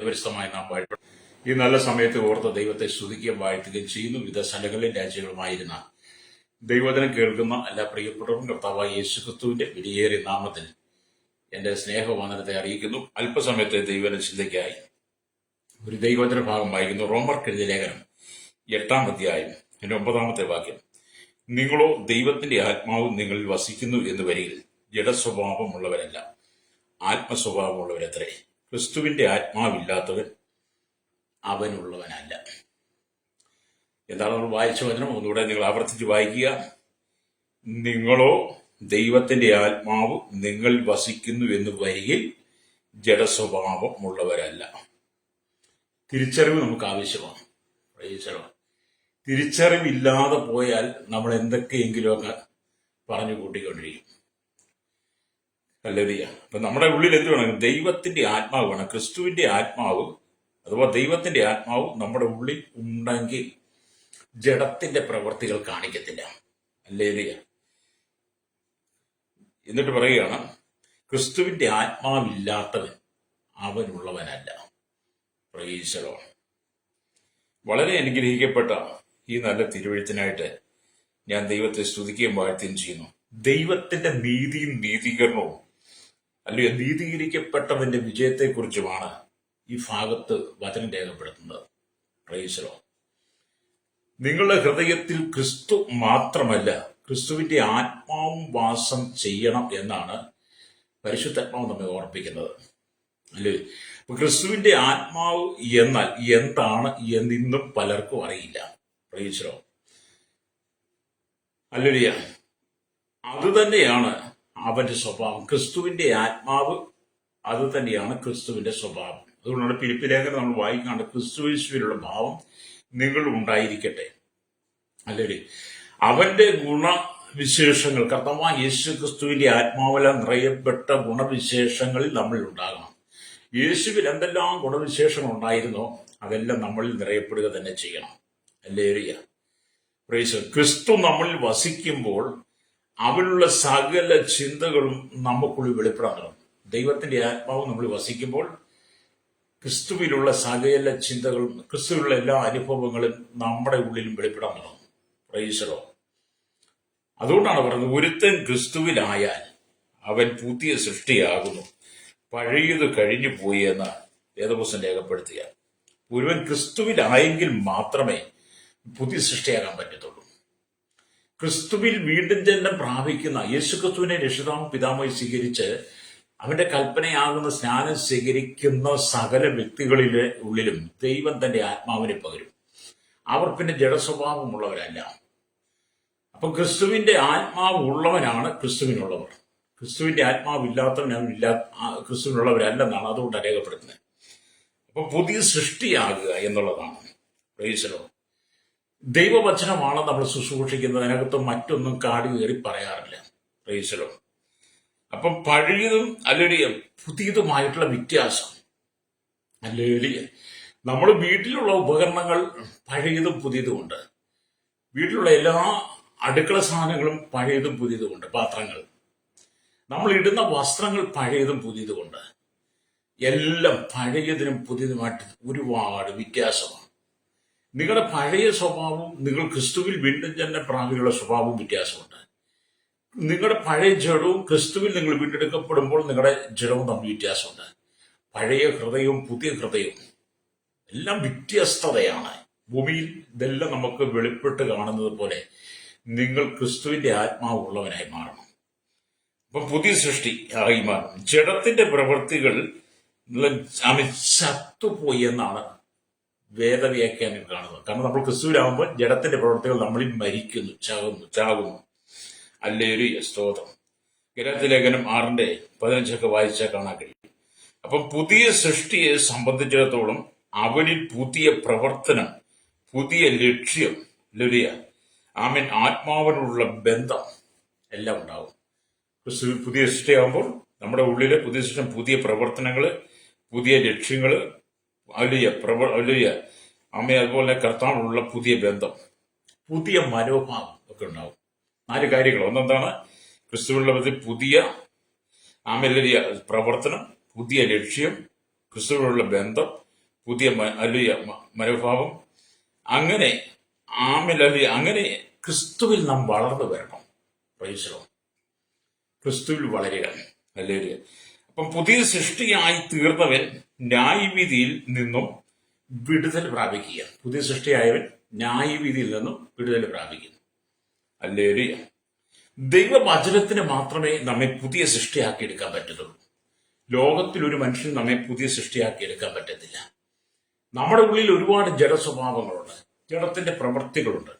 അതിപരിശുദ്ധമായി നാം വാഴ്ത്തപ്പെടും. ഈ നല്ല സമയത്ത് ഓർത്ത് ദൈവത്തെ സ്തുതിക്കുകയും വാഴ്ത്തുകയും ചെയ്യുന്നു. വിവിധ സ്ഥലങ്ങളിലും രാജ്യങ്ങളുമായിരുന്ന ദൈവവചനം കേൾക്കുന്ന എല്ലാ പ്രിയപ്പെട്ടവരും കർത്താവായ യേശുക്രിസ്തുവിന്റെ വിലയേറിയ നാമത്തിൽ എന്റെ സ്നേഹവന്ദനത്തെ അറിയിക്കുന്നു. അല്പസമയത്തെ ദൈവവചന ചിന്തയ്ക്കായി ഒരു ദൈവവചന ഭാഗം വായിക്കുന്നു. റോമർക്കെഴുതിയ ലേഖനം 8-ാം അധ്യായം 9-ാമത്തെ വാക്യം. നിങ്ങളോ ദൈവത്തിന്റെ ആത്മാവ് നിങ്ങളിൽ വസിക്കുന്നു എന്ന് വരികിൽ ജഡസ്വഭാവമുള്ളവരല്ല, ആത്മസ്വഭാവമുള്ളവരത്രേ. ക്രിസ്തുവിന്റെ ആത്മാവില്ലാത്തവൻ അവനുള്ളവനല്ല. എന്താണ് നമ്മൾ വായിച്ച വചനം? ഒന്നുകൂടെ നിങ്ങൾ ആവർത്തിച്ച് വായിക്കുക. നിങ്ങളോ ദൈവത്തിന്റെ ആത്മാവ് നിങ്ങൾ വസിക്കുന്നു എന്ന് വരികിൽ ജഡസ്വഭാവമുള്ളവരല്ല. തിരിച്ചറിവ് നമുക്ക് ആവശ്യമാണ്. തിരിച്ചറിവില്ലാതെ പോയാൽ നമ്മൾ എന്തൊക്കെയെങ്കിലുമൊക്കെ പറഞ്ഞു കൂട്ടിക്കൊണ്ടിരിക്കും. അല്ലതിയ അപ്പൊ നമ്മുടെ ഉള്ളിൽ എന്ത് വേണം? ദൈവത്തിന്റെ ആത്മാവ് വേണം. ക്രിസ്തുവിന്റെ ആത്മാവ് അഥവാ ദൈവത്തിന്റെ ആത്മാവ് നമ്മുടെ ഉള്ളിൽ ഉണ്ടെങ്കിൽ ജഡത്തിന്റെ പ്രവൃത്തികൾ കാണിക്കത്തില്ല. അല്ലേലിയ. എന്നിട്ട് പറയുകയാണ്, ക്രിസ്തുവിന്റെ ആത്മാവില്ലാത്തവൻ അവനുള്ളവനല്ല. Praise the lord. വളരെ അനുഗ്രഹിക്കപ്പെട്ട ഈ നല്ല തിരുവെഴുത്തിനായിട്ട് ഞാൻ ദൈവത്തെ സ്തുതിക്കുകയും വാഴ്ത്തുകയും ചെയ്യുന്നു. ദൈവത്തിന്റെ നീതിയും നീതീകരണവും അല്ലെങ്കിൽ നീതീകരിക്കപ്പെട്ടവന്റെ വിജയത്തെക്കുറിച്ചുമാണ് ഈ ഭാഗത്ത് വചനം രേഖപ്പെടുത്തുന്നത്. Price the Lord. നിങ്ങളുടെ ഹൃദയത്തിൽ ക്രിസ്തു മാത്രമല്ല, ക്രിസ്തുവിന്റെ ആത്മാവും വാസം ചെയ്യണം എന്നാണ് പരിശുദ്ധാത്മാവ് നമ്മെ ഓർപ്പിക്കുന്നത്. അല്ലേ? ക്രിസ്തുവിന്റെ ആത്മാവ് എന്നാൽ എന്താണ് എന്നിന്നും പലർക്കും അറിയില്ല. Price the lord. ഹല്ലേലൂയ. അത് തന്നെയാണ് അവന്റെ സ്വഭാവം. ക്രിസ്തുവിന്റെ ആത്മാവ് അത് തന്നെയാണ് ക്രിസ്തുവിന്റെ സ്വഭാവം. അതുകൊണ്ടാണ് ഫിലിപ്പി ലേഖനം നമ്മൾ വായിക്കാണ്ട് ക്രിസ്തുയേശുവിലുള്ള ഭാവം നിങ്ങൾ ഉണ്ടായിരിക്കട്ടെ. അല്ലേ? അവന്റെ ഗുണവിശേഷങ്ങൾ, കർത്താവായ യേശു ക്രിസ്തുവിന്റെ ആത്മാവിൽ നിറയപ്പെട്ട ഗുണവിശേഷങ്ങളിൽ നമ്മൾ ഉണ്ടാകണം. യേശുവിൽ എന്തെല്ലാം ഗുണവിശേഷങ്ങൾ ഉണ്ടായിരുന്നോ അതെല്ലാം നമ്മളിൽ നിറയപ്പെടുക തന്നെ ചെയ്യണം. ഹല്ലേലൂയ. പ്രൈസ്. ക്രിസ്തു നമ്മളിൽ വസിക്കുമ്പോൾ അവനുള്ള സകല ചിന്തകളും നമുക്കുള്ളിൽ വെളിപ്പെടണം. ദൈവത്തിന്റെ ആത്മാവ് നമ്മൾ വസിക്കുമ്പോൾ ക്രിസ്തുവിലുള്ള സകല ചിന്തകളും ക്രിസ്തുവിലുള്ള എല്ലാ അനുഭവങ്ങളും നമ്മുടെ ഉള്ളിലും വെളിപ്പെടണം. Price the Lord. അതുകൊണ്ടാണ് പറയുന്നത്, ഒരുത്തൻ ക്രിസ്തുവിലായാൽ അവൻ പുതിയ സൃഷ്ടിയാകുന്നു, പഴയത് കഴിഞ്ഞു പോയി എന്ന് വേദപുസ്തകം രേഖപ്പെടുത്തുക. ഒരുവൻ ക്രിസ്തുവിലായെങ്കിൽ മാത്രമേ പുതിയ സൃഷ്ടിയാകാൻ പറ്റത്തുള്ളൂ. ക്രിസ്തുവിൽ വീണ്ടും ജന്മം പ്രാപിക്കുന്ന യേശുക്രിസ്തുവിനെ രക്ഷിതാവും പിതാവായി സ്വീകരിച്ച് അവന്റെ കൽപ്പനയാകുന്ന സ്നാനം സ്വീകരിക്കുന്ന സകല വ്യക്തികളിലെ ഉള്ളിലും ദൈവം തന്റെ ആത്മാവിനെ പകരും. അവർ പിന്നെ ജഡസ്വഭാവമുള്ളവരല്ല. അപ്പൊ ക്രിസ്തുവിന്റെ ആത്മാവ് ഉള്ളവനാണ് ക്രിസ്തുവിനുള്ളവർ. ക്രിസ്തുവിന്റെ ആത്മാവില്ലാത്തവനാണ് ക്രിസ്തുവിനുള്ളവരല്ലെന്നാണ് അതുകൊണ്ട് രേഖപ്പെടുത്തുന്നത്. അപ്പൊ പുതിയ സൃഷ്ടിയാകുക എന്നുള്ളതാണ്. Price the Lord. ദൈവവചനമാണ് നമ്മൾ ശുശ്രൂഷിക്കുന്നത്. അതിനകത്ത് മറ്റൊന്നും കാടി കയറി പറയാറില്ല. Price the Lord. അപ്പം പഴയതും അല്ലെങ്കിൽ പുതിയതുമായിട്ടുള്ള വ്യത്യാസം. അല്ലെങ്കിൽ നമ്മൾ വീട്ടിലുള്ള ഉപകരണങ്ങൾ പഴയതും പുതിയതുമുണ്ട്. വീട്ടിലുള്ള എല്ലാ അടുക്കള സാധനങ്ങളും പഴയതും പുതിയതുമുണ്ട്. പാത്രങ്ങൾ, നമ്മൾ ഇടുന്ന വസ്ത്രങ്ങൾ പഴയതും പുതിയതുമുണ്ട്. എല്ലാം പഴയതിനും പുതിയതുമായിട്ട് ഒരുപാട് വ്യത്യാസമാണ്. നിങ്ങളുടെ പഴയ സ്വഭാവവും നിങ്ങൾ ക്രിസ്തുവിൽ വീണ്ടും തന്നെ പ്രാപിയുള്ള സ്വഭാവവും വ്യത്യാസമുണ്ട്. നിങ്ങളുടെ പഴയ ജഡവും ക്രിസ്തുവിൽ നിങ്ങൾ വീണ്ടെടുക്കപ്പെടുമ്പോൾ നിങ്ങളുടെ ജഡവും തമ്മിൽ വ്യത്യാസമുണ്ട്. പഴയ ഹൃദയവും പുതിയ ഹൃദയവും എല്ലാം വ്യത്യസ്തതയാണ്. ഭൂമിയിൽ ഇതെല്ലാം നമുക്ക് വെളിപ്പെട്ട് കാണുന്നത് പോലെ നിങ്ങൾ ക്രിസ്തുവിന്റെ ആത്മാവ് ഉള്ളവനായി മാറണം. അപ്പൊ പുതിയ സൃഷ്ടി ആയി മാറും. ജഡത്തിന്റെ പ്രവൃത്തികൾ ചത്തുപോയി എന്നാണ് വേദവ്യാഖ്യാനം കാണുന്നത്. കാരണം നമ്മൾ ക്രിസ്തുവിലാകുമ്പോൾ ജഡത്തിന്റെ പ്രവൃത്തികൾ നമ്മളിൽ മരിക്കുന്നു, ചാകുന്നു. ഹല്ലേലൂയ. സ്തോത്രം. ഗലാത്യ ലേഖനം 6:15 വായിച്ചാൽ കാണാൻ കഴിയും. അപ്പം പുതിയ സൃഷ്ടിയെ സംബന്ധിച്ചിടത്തോളം അവനിൽ പുതിയ പ്രവർത്തനം, പുതിയ ലക്ഷ്യം, ഹല്ലേലൂയ, ആമേൻ, ആത്മാവിനുള്ള ബന്ധം എല്ലാം ഉണ്ടാവും. ക്രിസ്തു പുതിയ സൃഷ്ടിയാകുമ്പോൾ നമ്മുടെ ഉള്ളിലെ പുതിയ സൃഷ്ടി, പുതിയ പ്രവർത്തനങ്ങള്, പുതിയ ലക്ഷ്യങ്ങള്, ഹല്ലേലൂയ, ആമേ, അതുപോലെ കർത്താവിനുള്ള പുതിയ ബന്ധം, പുതിയ മനോഭാവം ഒക്കെ ഉണ്ടാവും. 4 കാര്യങ്ങൾ. ഒന്നെന്താണ്? ക്രിസ്തുവിനുള്ള പുതിയ ആമേലൂയ പ്രവർത്തനം, പുതിയ ലക്ഷ്യം, ക്രിസ്തുവിനുള്ള ബന്ധം, പുതിയ അല്ലുയ മനോഭാവം. അങ്ങനെ അങ്ങനെ ക്രിസ്തുവിൽ നാം വളർന്നു വരണം. പ്രൈസലോ, ക്രിസ്തുവിൽ വളരുക. അല്ലേലൂയ. അപ്പം പുതിയ സൃഷ്ടിയായി തീർന്നവൻ ന്യായവിധിയിൽ നിന്നും വിടുതൽ പ്രാപിക്കുക. പുതിയ സൃഷ്ടിയായവൻ ന്യായവിധിയിൽ നിന്നും വിടുതൽ പ്രാപിക്കുന്നു. ഹല്ലേലൂയ. ദൈവവചനത്തിന് മാത്രമേ നമ്മെ പുതിയ സൃഷ്ടിയാക്കി എടുക്കാൻ പറ്റത്തുള്ളൂ. ലോകത്തിൽ ഒരു മനുഷ്യൻ നമ്മെ പുതിയ സൃഷ്ടിയാക്കി എടുക്കാൻ പറ്റത്തില്ല. നമ്മുടെ ഉള്ളിൽ ഒരുപാട് ജഡസ്വഭാവങ്ങളുണ്ട്, ജഡത്തിന്റെ പ്രവൃത്തികളുണ്ട്.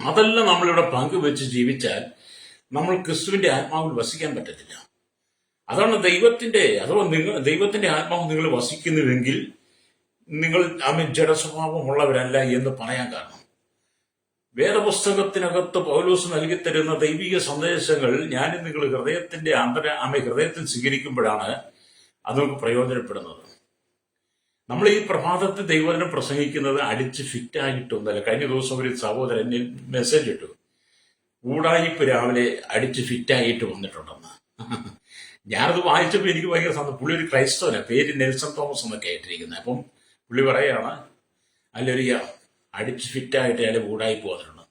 അതെല്ലാം നമ്മളിവിടെ പങ്കുവെച്ച് ജീവിച്ചാൽ നമ്മൾ ക്രിസ്തുവിന്റെ ആത്മാവിൽ വസിക്കാൻ പറ്റത്തില്ല. അതാണ് ദൈവത്തിന്റെ ആത്മാവ് നിങ്ങൾ വസിക്കുന്നുവെങ്കിൽ നിങ്ങൾ ജഡസ്വഭാവമുള്ളവരല്ല എന്ന് പറയാൻ കാരണം, വേദപുസ്തകത്തിനകത്ത് പൗലോസ് നൽകിത്തരുന്ന ദൈവിക സന്ദേശങ്ങൾ നിങ്ങൾ ഹൃദയത്തിൽ സ്വീകരിക്കുമ്പോഴാണ് അത് നമുക്ക് പ്രയോജനപ്പെടുന്നത്. നമ്മൾ ഈ പ്രഭാതത്തിൽ ദൈവവചനം പ്രസംഗിക്കുന്നത് അടിച്ച് ഫിറ്റായിട്ടൊന്നല്ല. കഴിഞ്ഞ ദിവസം ഒരു സഹോദരൻ മെസ്സേജ് ഇട്ടു, ഊടായിപ്പ് രാവിലെ അടിച്ച് ഫിറ്റായിട്ട് വന്നിട്ടുണ്ടെന്ന്. ഞാനത് വായിച്ചപ്പോൾ എനിക്ക് ഭയങ്കര സന്തോഷം. പുള്ളി ഒരു ക്രൈസ്തവനാണ്, പേര് നെൽസൺ തോമസ് എന്നൊക്കെ ആയിട്ടിരിക്കുന്നത്. അപ്പം പുള്ളി പറയാണ്, അതിലൊരു അടിച്ച് ഫിറ്റായിട്ട് അയാൾ ഊടായിപ്പ് വന്നിട്ടുണ്ട്.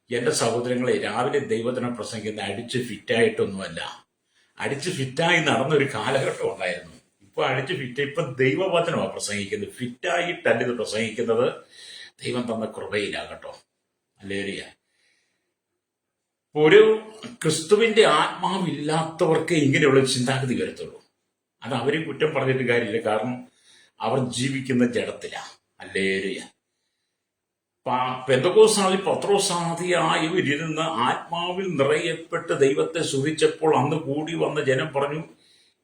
എന്റെ സഹോദരങ്ങളെ, രാവിലെ ദൈവവചനം പ്രസംഗിക്കുന്ന അടിച്ച് ഫിറ്റായിട്ടൊന്നുമല്ല, അടിച്ച് ഫിറ്റായി നടന്നൊരു കാലഘട്ടം ഉണ്ടായിരുന്നു. ഇപ്പൊ ദൈവവചനമാണ് പ്രസംഗിക്കുന്നത്. ഫിറ്റായിട്ടല്ല ഇത് പ്രസംഗിക്കുന്നത്, ദൈവം തന്ന കൃപയിലാകട്ടോ. ഹല്ലേലൂയ. ഒരു ക്രിസ്തുവിന്റെ ആത്മാവില്ലാത്തവർക്ക് ഇങ്ങനെയുള്ള ചിന്താഗതി വരത്തുള്ളൂ. അത് അവരെ കുറ്റം പറഞ്ഞിട്ട് കാര്യമില്ല, കാരണം അവർ ജീവിക്കുന്ന ജഡത്തിലാണ്. ഹല്ലേലൂയ. പെന്തക്കോസ്താളിൽ പത്രോസാദിയായവരിരുന്ന് ആത്മാവിൽ നിറയപ്പെട്ട് ദൈവത്തെ സ്തുതിച്ചപ്പോൾ അന്ന് കൂടി വന്ന ജനം പറഞ്ഞു,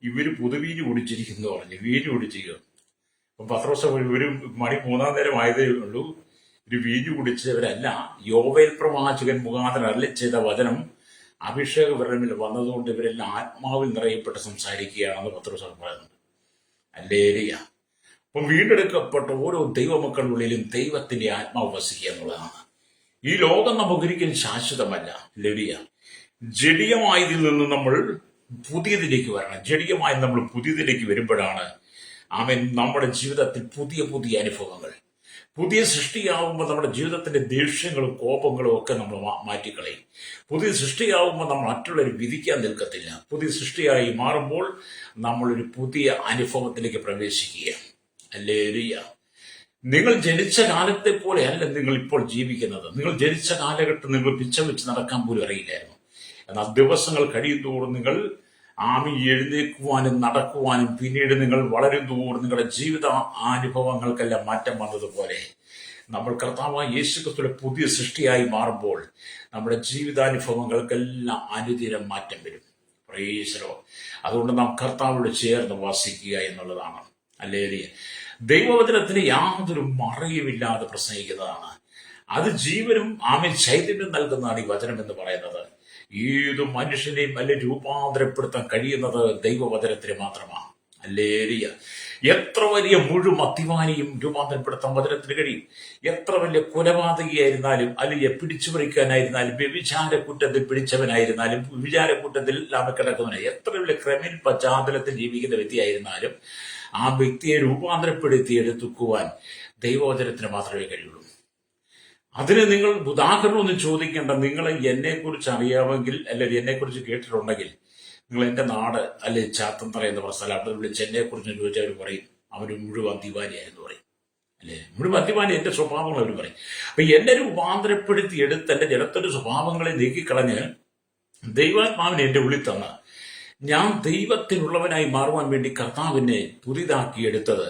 ഇവര് പുതുവീഞ്ഞ് കുടിച്ചിരിക്കുന്നു പറഞ്ഞു. വീഞ്ഞ് കുടിച്ചിരിക്കുക. അപ്പൊ പത്രോസ് ഒരു മണി 3-ാം നേരം ആയതേ ഉള്ളൂ, ഒരു വീഞ്ഞ് കുടിച്ചവരല്ല. യോവേൽ പ്രവാചകൻ മുഖാന്തരം അരുളി ചെയ്ത വചനം അഭിഷേക വിരമിൽ വന്നതുകൊണ്ട് ഇവരെല്ലാം ആത്മാവിൽ നിറയപ്പെട്ട് സംസാരിക്കുകയാണെന്ന് പത്രോസ് പറയുന്നുണ്ട്. ഹല്ലേലൂയ. അപ്പം വീണ്ടെടുക്കപ്പെട്ട ഓരോ ദൈവമക്കളുള്ളിലും ദൈവത്തിന്റെ ആത്മാവ് വസിക്കുക എന്നുള്ളതാണ്. ഈ ലോകം നമുക്കൊരിക്കലും ശാശ്വതമല്ല. ഹല്ലേലൂയ. ജഡികമായതിൽ നിന്ന് നമ്മൾ പുതിയതിലേക്ക് വരണം. ജഡികമായി നമ്മൾ പുതിയതിലേക്ക് വരുമ്പോഴാണ് നമ്മുടെ ജീവിതത്തിൽ പുതിയ പുതിയ അനുഭവങ്ങൾ. പുതിയ സൃഷ്ടിയാവുമ്പോൾ നമ്മുടെ ജീവിതത്തിന്റെ ദേഷ്യങ്ങളും കോപങ്ങളും ഒക്കെ നമ്മൾ മാറ്റിക്കളയും. പുതിയ സൃഷ്ടിയാവുമ്പോൾ നമ്മൾ മറ്റുള്ളവരെ വിധിക്കാൻ നിൽക്കത്തില്ല. പുതിയ സൃഷ്ടിയായി മാറുമ്പോൾ നമ്മളൊരു പുതിയ അനുഭവത്തിലേക്ക് പ്രവേശിക്കുക. ഹല്ലേലൂയ. നിങ്ങൾ ജനിച്ച കാലത്തെ പോലെയല്ല നിങ്ങൾ ഇപ്പോൾ ജീവിക്കുന്നത്. നിങ്ങൾ ജനിച്ച കാലഘട്ടം നിങ്ങൾ പിച്ച വെച്ച് നടക്കാൻ പോലും അറിയില്ലായിരുന്നു. എന്നാൽ ദിവസങ്ങൾ കഴിയുന്തോറും നിങ്ങൾ എഴുന്നേൽക്കുവാനും നടക്കുവാനും പിന്നീട് നിങ്ങൾ വളരും തോറും നിങ്ങളുടെ ജീവിത അനുഭവങ്ങൾക്കെല്ലാം മാറ്റം വന്നതുപോലെ നമ്മൾ കർത്താവായ യേശുക്രിസ്തുവിന്റെ പുതിയ സൃഷ്ടിയായി മാറുമ്പോൾ നമ്മുടെ ജീവിതാനുഭവങ്ങൾക്കെല്ലാം അനുദിനം മാറ്റം വരും. Price the Lord. അതുകൊണ്ട് നാം കർത്താവോട് ചേർന്ന് വസിക്കുക എന്നുള്ളതാണ്. ഹല്ലേലൂയ. ദൈവവചനത്തിന് യാതൊരു മറയുമില്ലാതെ പ്രസംഗിക്കുന്നതാണ്. അത് ജീവനും ചൈതന്യം നൽകുന്നതാണ് ഈ വചനം എന്ന് പറയുന്നത്. ഏതു മനുഷ്യനെയും രൂപാന്തരപ്പെടുത്താൻ കഴിയുന്നത് ദൈവവചനത്തിന് മാത്രമാണ്. ഹല്ലേലൂയ. എത്ര വലിയ മദ്യപാനിയും രൂപാന്തരപ്പെടുത്താൻ വചനത്തിന് കഴിയും. എത്ര വലിയ കൊലപാതകിയായിരുന്നാലും, അല്ലെങ്കിൽ പിടിച്ചുപറിക്കാനായിരുന്നാലും, വ്യഭിചാര കുറ്റത്തിൽ പിടിച്ചവനായിരുന്നാലും, വ്യഭിചാരക്കുറ്റത്തിൽ കിടക്കുന്നവനായി, എത്ര വലിയ ക്രിമിനൽ പശ്ചാത്തലത്തിൽ ജീവിക്കുന്ന വ്യക്തിയായിരുന്നാലും ആ വ്യക്തിയെ രൂപാന്തരപ്പെടുത്തി എടുത്തുക്കുവാൻ ദൈവവചനത്തിന് മാത്രമേ കഴിയുള്ളൂ. അതിന് നിങ്ങൾ ഉദാഹരണമൊന്നും ചോദിക്കേണ്ട. നിങ്ങൾ എന്നെക്കുറിച്ച് അറിയാമെങ്കിൽ, അല്ലെങ്കിൽ എന്നെക്കുറിച്ച് കേട്ടിട്ടുണ്ടെങ്കിൽ, നിങ്ങൾ എന്റെ നാട് അല്ലെങ്കിൽ ചാത്തന്തറ എന്ന് പറഞ്ഞ സ്ഥലം അവിടെ വിളിച്ച് എന്നെക്കുറിച്ച് ചോദിച്ചാൽ അവർ പറയും അവര് മുഴുവൻ മദ്യപാനിയായിരുന്നു പറയും. അല്ലെ, മുഴുവൻ മദ്യപാനി എന്റെ സ്വഭാവങ്ങൾ അവർ പറയും. അപ്പൊ എന്നെ രൂപാന്തരപ്പെടുത്തി എടുത്ത് എന്റെ ജനത്തിന്റെ സ്വഭാവങ്ങളെ നീക്കിക്കളഞ്ഞ് ദൈവാത്മാവിനെ എന്റെ ഉള്ളിൽ തന്ന് ഞാൻ ദൈവത്തിനുള്ളവനായി മാറുവാൻ വേണ്ടി കർത്താവിനെ പുതിയതാക്കിയെടുത്തത്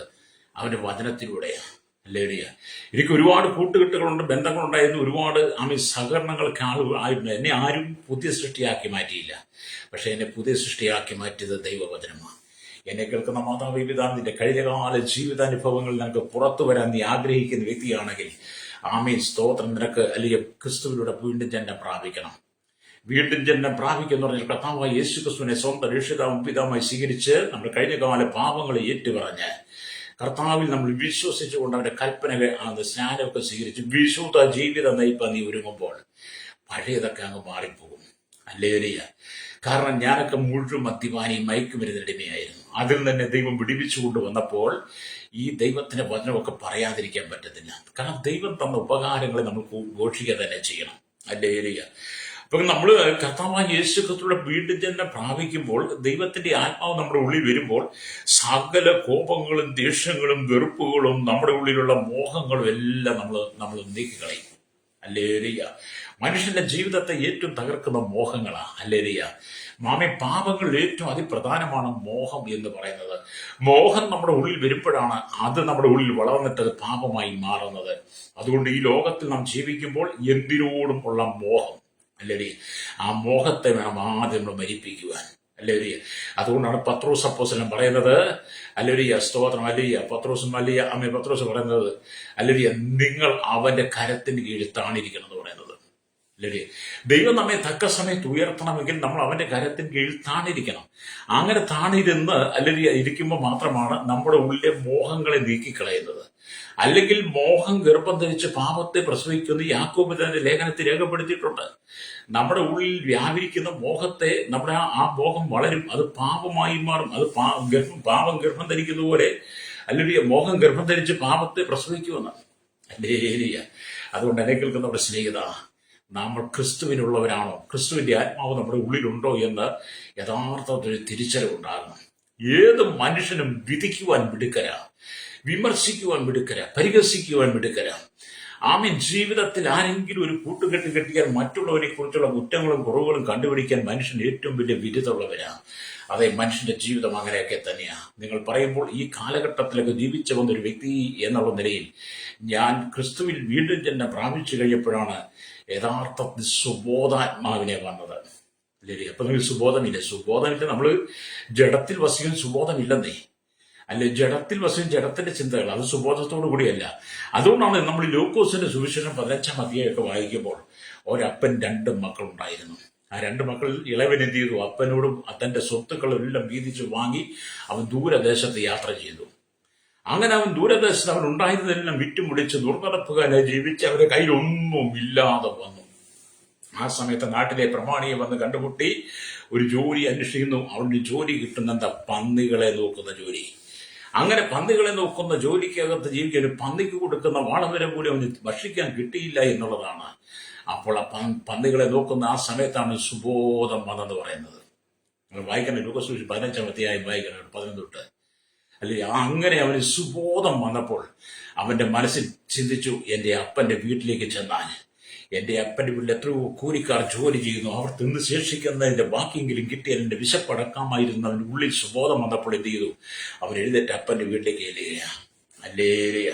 അവന്റെ വചനത്തിലൂടെയാണ്. ഹല്ലേലൂയ. എനിക്ക് ഒരുപാട് കൂട്ടുകെട്ടുകളുണ്ട്, ബന്ധങ്ങളുണ്ടായിരുന്നു, ഒരുപാട് സഹകരണങ്ങൾക്ക് ആയിരുന്നു. എന്നെ ആരും പുതിയ സൃഷ്ടിയാക്കി മാറ്റിയില്ല. പക്ഷെ എന്നെ പുതിയ സൃഷ്ടിയാക്കി മാറ്റിയത് ദൈവവചനമാണ്. എന്നെ കേൾക്കുന്ന മാതാവ് പിതാവിന്റെ കഴിഞ്ഞകാല ജീവിതാനുഭവങ്ങളിൽ നിനക്ക് പുറത്തു വരാൻ നീ ആഗ്രഹിക്കുന്ന വ്യക്തിയാണെങ്കിൽ സ്തോത്രം. നിനക്ക് അല്ലെങ്കിൽ ക്രിസ്തുവിലൂടെ വീണ്ടും ജന്മം പ്രാപിക്കണം. വീണ്ടും ജന്മം പ്രാപിക്കുന്ന പറഞ്ഞാൽ കർത്താവായ യേശു ക്രിസ്തുവിനെ സ്വന്തം രക്ഷിതാവും പിതാവുമായി സ്വീകരിച്ച് നമ്മുടെ കഴിഞ്ഞകാല പാപങ്ങളെ ഏറ്റുപറഞ്ഞ് കർത്താവിൽ നമ്മൾ വിശ്വസിച്ചുകൊണ്ട് അവന്റെ കൽപ്പനകൾ സ്നാനമൊക്കെ സ്വീകരിച്ച് വിശുദ്ധ ജീവിതം നയിപ്പാൻ നീ ഒരുങ്ങുമ്പോൾ പഴയതൊക്കെ അങ്ങ് മാറിപ്പോകും. ഹല്ലേലൂയ. കാരണം ഞാനൊക്കെ മുഴുവൻ മദ്യപാനിയും മയക്കുമരുന്നിടിമയായിരുന്നു. അതിൽ തന്നെ ദൈവം വിടിവിച്ചുകൊണ്ട് വന്നപ്പോൾ ഈ ദൈവത്തിന്റെ വചനമൊക്കെ പറയാതിരിക്കാൻ പറ്റത്തില്ല. കാരണം ദൈവം തന്ന ഉപകാരങ്ങളെ നമ്മൾ ഘോഷിക്കുക തന്നെ ചെയ്യണം. ഹല്ലേലൂയ. അപ്പൊ നമ്മൾ കർത്താവായ യേശു ക്രിസ്തുവിന്റെ വീണ്ടും ജനനം പ്രാപിക്കുമ്പോൾ ദൈവത്തിന്റെ ആത്മാവ് നമ്മുടെ ഉള്ളിൽ വരുമ്പോൾ സകല കോപങ്ങളും ദേഷ്യങ്ങളും വെറുപ്പുകളും നമ്മുടെ ഉള്ളിലുള്ള മോഹങ്ങളും എല്ലാം നമ്മൾ നീക്കിക്കളയും. ഹല്ലേലൂയ. മനുഷ്യന്റെ ജീവിതത്തെ ഏറ്റവും തകർക്കുന്ന മോഹങ്ങളാ. ഹല്ലേലൂയ. പാപങ്ങളിൽ ഏറ്റവും അതിപ്രധാനമാണ് മോഹം എന്ന് പറയുന്നത്. മോഹം നമ്മുടെ ഉള്ളിൽ വരുമ്പോഴാണ് അത് നമ്മുടെ ഉള്ളിൽ വളർന്നിട്ട് അത് പാപമായി മാറുന്നത്. അതുകൊണ്ട് ഈ ലോകത്തിൽ നാം ജീവിക്കുമ്പോൾ എന്തിനോടും ഉള്ള മോഹം, അല്ലേ, ആ മോഹത്തെ വേണം ആദ്യം നമ്മൾ മരിപ്പിക്കുവാൻ. അല്ലേ. അതുകൊണ്ടാണ് പത്രോസ് അപ്പോസ്തലൻ പറയുന്നത്, അല്ലേലൂയ, സ്തോത്രം, അല്ലേലൂയ, പത്രോസ് പറയുന്നത്, അല്ലേലൂയ, നിങ്ങൾ അവന്റെ കരത്തിന് കീഴിൽ താണിരിക്കണം എന്ന് പറയുന്നത്. അല്ലേ. ദൈവം നമ്മെ തക്ക സമയത്ത് ഉയർത്തണമെങ്കിൽ നമ്മൾ അവന്റെ കരത്തിന് കീഴിൽ താണിരിക്കണം. അങ്ങനെ താണിരുന്ന് അല്ലേലൂയ ഇരിക്കുമ്പോൾ മാത്രമാണ് നമ്മുടെ ഉള്ളിലെ മോഹങ്ങളെ നീക്കിക്കളയുന്നത്. അല്ലെങ്കിൽ മോഹം ഗർഭം ധരിച്ച് പാപത്തെ പ്രസവിക്കുന്ന യാക്കോബ് തന്റെ ലേഖനത്തിൽ രേഖപ്പെടുത്തിയിട്ടുണ്ട്. നമ്മുടെ ഉള്ളിൽ വ്യാപരിക്കുന്ന മോഹത്തെ നമ്മുടെ ആ മോഹം വളരും, അത് പാപമായി മാറും. അത് പാപം ഗർഭം ധരിക്കുന്ന പോലെ അല്ലെങ്കിൽ മോഹം ഗർഭം ധരിച്ച് പാപത്തെ പ്രസവിക്കുമെന്ന്. അല്ലേലൂയ. അതുകൊണ്ട് എന്നെ കേൾക്കുന്ന നമ്മുടെ സ്നേഹിത, നമ്മൾ ക്രിസ്തുവിനുള്ളവരാണോ, ക്രിസ്തുവിന്റെ ആത്മാവ് നമ്മുടെ ഉള്ളിലുണ്ടോ എന്ന് യഥാർത്ഥത്തിൽ തിരിച്ചറിവുണ്ടാകണം. ഏത് മനുഷ്യനും വിധിക്കുവാൻ മിടുക്കരാ, വിമർശിക്കുവാൻ മിടുക്കരാ, പരിഹസിക്കുവാൻ മിടുക്കരാ. ജീവിതത്തിൽ ആരെങ്കിലും ഒരു കൂട്ടുകെട്ട് കെട്ടിയാൽ മറ്റുള്ളവരെ കുറിച്ചുള്ള കുറ്റങ്ങളും കുറവുകളും കണ്ടുപിടിക്കാൻ മനുഷ്യൻ ഏറ്റവും വലിയ വിരുദ്ധമുള്ളവരാ. അതെ, മനുഷ്യന്റെ ജീവിതം അങ്ങനെയൊക്കെ തന്നെയാ. നിങ്ങൾ പറയുമ്പോൾ ഈ കാലഘട്ടത്തിലൊക്കെ ജീവിച്ചു വന്നൊരു വ്യക്തി എന്നുള്ള നിലയിൽ ഞാൻ ക്രിസ്തുവിൽ വീണ്ടും ജന്മം പ്രാപിച്ചു കഴിഞ്ഞപ്പോഴാണ് യഥാർത്ഥത്തിൽ സുബോധാത്മാവിനെ വന്നത്. അല്ലേ. അപ്പൊ നിങ്ങൾ സുബോധമില്ല. നമ്മൾ ജഡത്തിൽ വസിക്കുന്ന സുബോധമില്ലെന്നേ. അല്ലെ, ജഡത്തിൽ വസിക്കുന്ന ജഡത്തിന്റെ ചിന്തകൾ, അത് സുബോധത്തോടു കൂടിയല്ല. അതുകൊണ്ടാണ് നമ്മൾ ലൂക്കോസിന്റെ സുവിശേഷം 15-ാം അധ്യായമൊക്കെ വായിക്കുമ്പോൾ ഒരപ്പൻ 2 മക്കളുണ്ടായിരുന്നു. ആ 2 മക്കളിൽ ഇളവൻ എന്ത് ചെയ്തു? അപ്പനോടും തന്റെ സ്വത്തുക്കളെല്ലാം വീതിച്ച് വാങ്ങി അവൻ ദൂരദേശത്ത് യാത്ര ചെയ്തു. അങ്ങനെ അവൻ ദൂരദേശത്ത് അവൻ ഉണ്ടായിരുന്നതെല്ലാം വിറ്റുമുടിച്ച് ദുർനടപ്പുകാരായി ജീവിച്ച് അവരുടെ കയ്യിൽ ഒന്നും ഇല്ലാതെ വന്നു. ആ സമയത്ത് നാട്ടിലെ പ്രമാണിയെ വന്ന് കണ്ടുമുട്ടി ഒരു ജോലി അന്വേഷിക്കുന്നു. അവന് ജോലി കിട്ടുന്ന പന്നികളെ നോക്കുന്ന ജോലി. അങ്ങനെ പന്നികളെ നോക്കുന്ന ജോലിക്കകത്ത് ജീവിക്കാൻ ഒരു പന്നിക്ക് കൊടുക്കുന്ന വാളവരെ പോലും അവന് ഭക്ഷിക്കാൻ കിട്ടിയില്ല എന്നുള്ളതാണ്. അപ്പോൾ ആ പന്നികളെ നോക്കുന്ന ആ സമയത്താണ് സുബോധം വന്നെന്ന് പറയുന്നത്. വായിക്കണം, ലൂക്കോസ് 15-ാം അധ്യായം വായിക്കണം, 11 തൊട്ട്. അല്ലെ, അങ്ങനെ അവന് സുബോധം വന്നപ്പോൾ അവന്റെ മനസ്സിൽ ചിന്തിച്ചു, എന്റെ അപ്പന്റെ വീട്ടിലേക്ക് ചെന്നാൽ എന്റെ അപ്പന്റെ വീട്ടിൽ എത്രയോ കൂലിക്കാർ ജോലി ചെയ്യുന്നു, അവർ തിന്ന് ശേഷിക്കുന്നതിന്റെ ബാക്കിയെങ്കിലും കിട്ടിയാൽ എന്റെ വിശപ്പടക്കാമായിരുന്നു. അവന്റെ ഉള്ളിൽ സുബോധം വന്നപ്പോൾ എന്ത് ചെയ്തു? അവൻ എഴുന്നേറ്റ് അപ്പന്റെ വീട്ടിലേക്ക് അല്ലേലൂയ.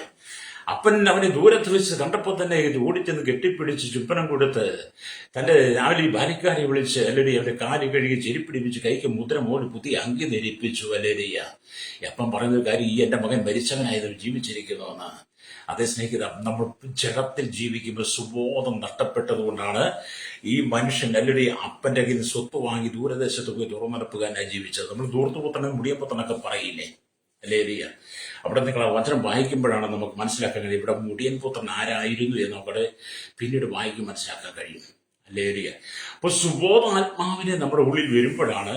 അപ്പൻ അവനെ ദൂരത്ത് വെച്ച് കണ്ടപ്പോൾ തന്നെ ഓടിച്ചെന്ന് കെട്ടിപ്പിടിച്ച് ചുപ്പനം കൊടുത്ത് തന്റെ രാവിലെ ഭാര്യക്കാരെ വിളിച്ച് അല്ലേലൂയ അവന്റെ കാല് കഴുകി ചെരിപ്പിടിപ്പിച്ച് കൈക്ക് മുദ്ര മോടി പുതിയ അങ്കി ധരിപ്പിച്ചു. അല്ലേലൂയ. അപ്പം പറയുന്ന കാര്യം, ഈ എന്റെ മകൻ മരിച്ചവനായത് ജീവിച്ചിരിക്കുന്നു എന്ന്. അതേ സ്നേഹിത, നമ്മൾ ജഡത്തിൽ ജീവിക്കുമ്പോൾ സുബോധം നഷ്ടപ്പെട്ടതുകൊണ്ടാണ് ഈ മനുഷ്യൻ അല്ലെങ്കിൽ അപ്പന്റെ കയ്യിൽ നിന്ന് സ്വത്ത് വാങ്ങി ദൂരദേശത്ത് പോയി തുറന്നടപ്പുകാരനായി ജീവിച്ചത്. നമ്മൾ ദൂർത്തുപുത്രനും മുടിയപ്പുത്രനൊക്കെ പറയില്ലേ. അല്ലേലൂയ. അവിടെ നിങ്ങൾ ആ വചനം വായിക്കുമ്പോഴാണ് നമുക്ക് മനസ്സിലാക്കാൻ കഴിയും ഇവിടെ മുടിയൻ പുത്രൻ ആരായിരുന്നു എന്ന് അവിടെ പിന്നീട് വായിക്കും മനസ്സിലാക്കാൻ കഴിയും. അല്ലേലൂയ. അപ്പൊ സുബോധാത്മാവിനെ നമ്മുടെ ഉള്ളിൽ വരുമ്പോഴാണ്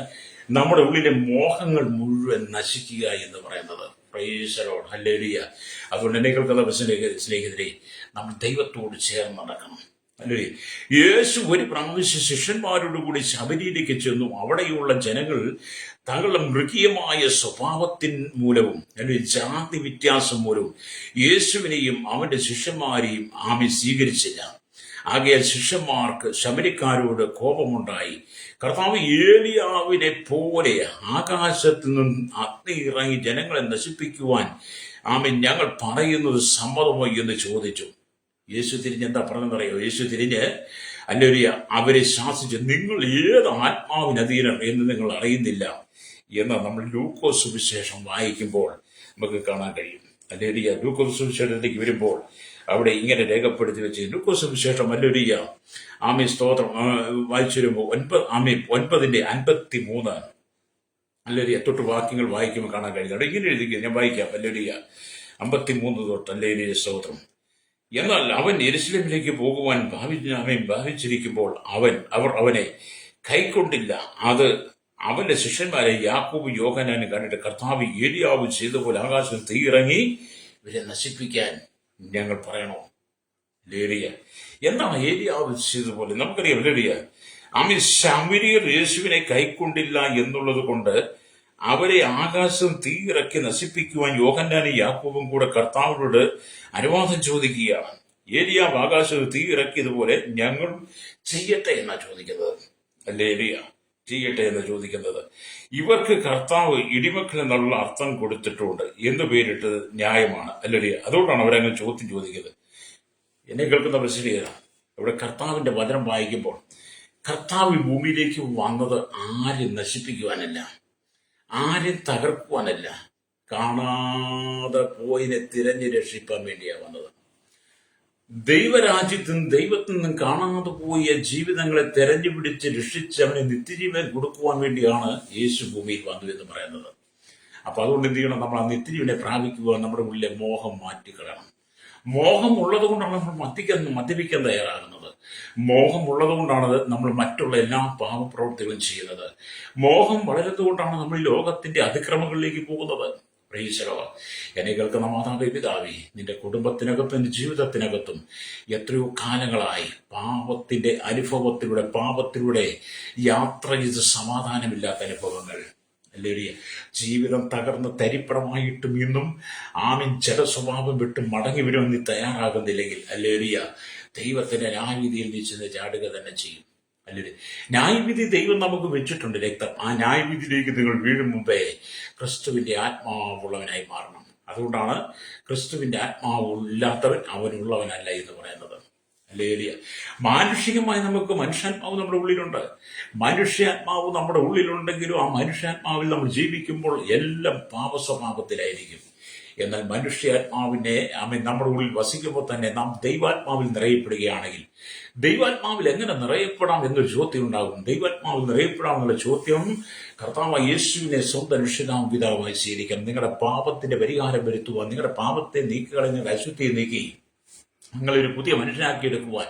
നമ്മുടെ ഉള്ളിലെ മോഹങ്ങൾ മുഴുവൻ നശിക്കുക എന്ന് പറയുന്നത്. Price the lord. ഹല്ലേലൂയ. അതുകൊണ്ട് എന്നെ കേൾക്കുന്ന സ്നേഹിതരെ, നമ്മൾ ദൈവത്തോട് ചേർന്ന് നടക്കണം. അല്ലേ. യേശു ഒരു പ്രാവശ്യം ശിഷ്യന്മാരോടുകൂടി ശബരിയിലേക്ക് ചെന്നു. അവിടെയുള്ള ജനങ്ങൾ തങ്ങളുടെ മൃഗീയമായ സ്വഭാവത്തിൻ മൂലവും അല്ലെങ്കിൽ ജാതി വ്യത്യാസം മൂലവും യേശുവിനെയും അവന്റെ ശിഷ്യന്മാരെയും സ്വീകരിച്ചില്ല. ആകയാൽ ശിഷ്യന്മാർക്ക് ശമരിക്കാരോട് കോപമുണ്ടായി. കർത്താവ് ഏലിയാവിനെ പോലെ ആകാശത്തു നിന്നും അഗ്നി ഇറങ്ങി ജനങ്ങളെ നശിപ്പിക്കുവാൻ ഞങ്ങൾ പറയുന്നത് സമ്മതമോ എന്ന് ചോദിച്ചു. യേശു തിരിഞ്ഞ് എന്താ പറഞ്ഞെന്നറിയോ? യേശു തിരിഞ്ഞ് അല്ലേലൂയ അവരെ ശാസിച്ച്, നിങ്ങൾ ഏത് ആത്മാവിനധീനം എന്ന് നിങ്ങൾ അറിയുന്നില്ല എന്ന് നമ്മൾ ലൂക്കോസ് സുവിശേഷം വായിക്കുമ്പോൾ നമുക്ക് കാണാൻ കഴിയും. അല്ലേലൂയ. ലൂക്കോസ് സുവിശേഷത്തിലേക്ക് വരുമ്പോൾ അവിടെ ഇങ്ങനെ രേഖപ്പെടുത്തി വെച്ച് ലൂക്കോസ് സുവിശേഷം അല്ലേലൂയ സ്തോത്രം വായിച്ചു വരുമ്പോൾ 9:53 അല്ലേലൂയ തൊട്ട് വാക്യങ്ങൾ വായിക്കുമ്പോൾ കാണാൻ കഴിയും. അവിടെ ഇങ്ങനെ എഴുതിക്കുക, ഞാൻ വായിക്കാം. അല്ലേലൂയ 53 തൊട്ട് അല്ലേലൂയ സ്തോത്രം. എന്നാൽ അവൻ യെരുശലേമിലേക്ക് പോകുവാൻ ഭാവിച്ചിരിക്കുമ്പോൾ അവർ അവനെ കൈക്കൊണ്ടില്ല. അത് അവന്റെ ശിഷ്യന്മാരെ യാക്കോബ് യോഹന്നാനും കണ്ടിട്ട് കർത്താവ് ഏലിയാവ് ചെയ്ത പോലെ ആകാശം തീയിറങ്ങി ഇവരെ നശിപ്പിക്കാൻ ഞങ്ങൾ പറയണോ? ലേലിയ എന്താണ് ഏലിയാവ് ചെയ്തതുപോലെ? നമുക്കറിയാം ലേലിയ ശമരിയർ യേശുവിനെ കൈക്കൊണ്ടില്ല എന്നുള്ളത് കൊണ്ട് അവരെ ആകാശം തീയിറക്കി നശിപ്പിക്കുവാൻ യോഹന്നാനും യാക്കോബും കൂടെ കർത്താവിനോട് അനുവാദം ചോദിക്കുകയാണ്. ഏലിയാവ് ആകാശത്ത് തീയിറക്കിയതുപോലെ ഞങ്ങൾ ചെയ്യട്ടെ എന്നാ ചോദിക്കുന്നത്. അല്ലേ ഏലിയ ചെയ്യട്ടെ എന്ന് ചോദിക്കുന്നത്? ഇവർക്ക് കർത്താവ് ഇടിമക്കൾ എന്നുള്ള അർത്ഥം കൊടുത്തിട്ടുണ്ട് എന്ന് പേരിട്ടത് ന്യായമാണ് അല്ലേ? അതുകൊണ്ടാണ് അവരങ്ങനെ ചോദ്യം ചോദിക്കുന്നത്. എന്നെ കേൾക്കുന്ന പ്രശ്നം ഇവിടെ കർത്താവിന്റെ വചനം വായിക്കുമ്പോൾ കർത്താവ് ഈ ഭൂമിയിലേക്ക് വന്നത് ആരും നശിപ്പിക്കുവാനല്ല, ആരും തകർക്കുവാനല്ല, കാണാതെ പോയിനെ തിരഞ്ഞു രക്ഷിപ്പാൻ വേണ്ടിയാണ് വന്നത്. ദൈവരാജ്യത്തും ദൈവത്തിൽ നിന്നും കാണാതെ പോയ ജീവിതങ്ങളെ തെരഞ്ഞു പിടിച്ച് രക്ഷിച്ച് അവനെ നിത്യജീവൻ കൊടുക്കുവാൻ വേണ്ടിയാണ് യേശു ഭൂമിയിൽ വന്നു എന്ന് പറയുന്നത്. അപ്പൊ അതുകൊണ്ട് എന്ത് ചെയ്യണം? നമ്മൾ ആ നിത്യജീവനെ പ്രാപിക്കുവാൻ നമ്മുടെ ഉള്ളിലെ മോഹം മാറ്റിക്കളയണം. മോഹം ഉള്ളത് കൊണ്ടാണ് നമ്മൾ മദ്യപിക്കാൻ തയ്യാറാകുന്നത്. മോഹം ഉള്ളത് കൊണ്ടാണ് നമ്മൾ മറ്റുള്ള എല്ലാ പാപപ്രവൃത്തികളും ചെയ്യുന്നത്. മോഹം വളരുന്നതുകൊണ്ടാണ് നമ്മൾ ലോകത്തിന്റെ അതിക്രമങ്ങളിലേക്ക് പോകുന്നത്. എന്നെ കേൾക്കുന്ന മാതാവേ, പിതാവേ, നിന്റെ കുടുംബത്തിനകത്തും നിന്റെ ജീവിതത്തിനകത്തും എത്രയോ കാലങ്ങളായി പാപത്തിന്റെ അനുഭവത്തിലൂടെ പാപത്തിലൂടെ യാത്ര ചെയ്ത് സമാധാനമില്ലാത്ത അനുഭവങ്ങൾ അല്ലേ? ജീവിതം തകർന്ന് തരിപ്പണമായിട്ടും ഇന്നും ചില സ്വഭാവം വിട്ട് മടങ്ങി വരുവാൻ നീ തയ്യാറാകുന്നില്ലെങ്കിൽ അല്ലേലിയ ദൈവത്തിന്റെ ന്യായവിധിയിൽ നീ ചെന്ന് ചാടുക തന്നെ ചെയ്യും അല്ലേ? ന്യായവിധി ദൈവം നമുക്ക് വെച്ചിട്ടുണ്ട് രക്തം. ആ ന്യായവിധിയിലേക്ക് നിങ്ങൾ വീഴും മുമ്പേ ക്രിസ്തുവിന്റെ ആത്മാവുള്ളവനായി മാറണം. അതുകൊണ്ടാണ് ക്രിസ്തുവിന്റെ ആത്മാവ് ഇല്ലാത്തവൻ അവനുള്ളവനല്ല എന്ന് പറയുന്നത് അല്ലേ? മാനുഷികമായി നമുക്ക് മനുഷ്യാത്മാവ് നമ്മുടെ ഉള്ളിലുണ്ട്. മനുഷ്യാത്മാവ് നമ്മുടെ ഉള്ളിലുണ്ടെങ്കിലും ആ മനുഷ്യാത്മാവിൽ നമ്മൾ ജീവിക്കുമ്പോൾ എല്ലാം പാപസ്വഭാവത്തിലായിരിക്കും. എന്നാൽ മനുഷ്യാത്മാവിനെ നമ്മുടെ ഉള്ളിൽ വസിക്കുമ്പോൾ തന്നെ നാം ദൈവാത്മാവിൽ നിറയപ്പെടുകയാണെങ്കിൽ, ദൈവാത്മാവിൽ എങ്ങനെ നിറയപ്പെടാം എന്നൊരു ചോദ്യം ഉണ്ടാകും. ദൈവാത്മാവിൽ നിറയപ്പെടാം എന്നുള്ള ചോദ്യം കർത്താവ് യേശുവിനെ സ്വന്തം രക്ഷിതാവും പിതാവായി സ്വീകരിക്കണം. നിങ്ങളുടെ പാപത്തിന്റെ പരിഹാരം വരുത്തുവാൻ, നിങ്ങളുടെ പാപത്തെ നീക്കിക്കളഞ്ഞ, നിങ്ങളുടെ അശുദ്ധിയെ നീക്കി നിങ്ങളൊരു പുതിയ മനുഷ്യനാക്കി എടുക്കുവാൻ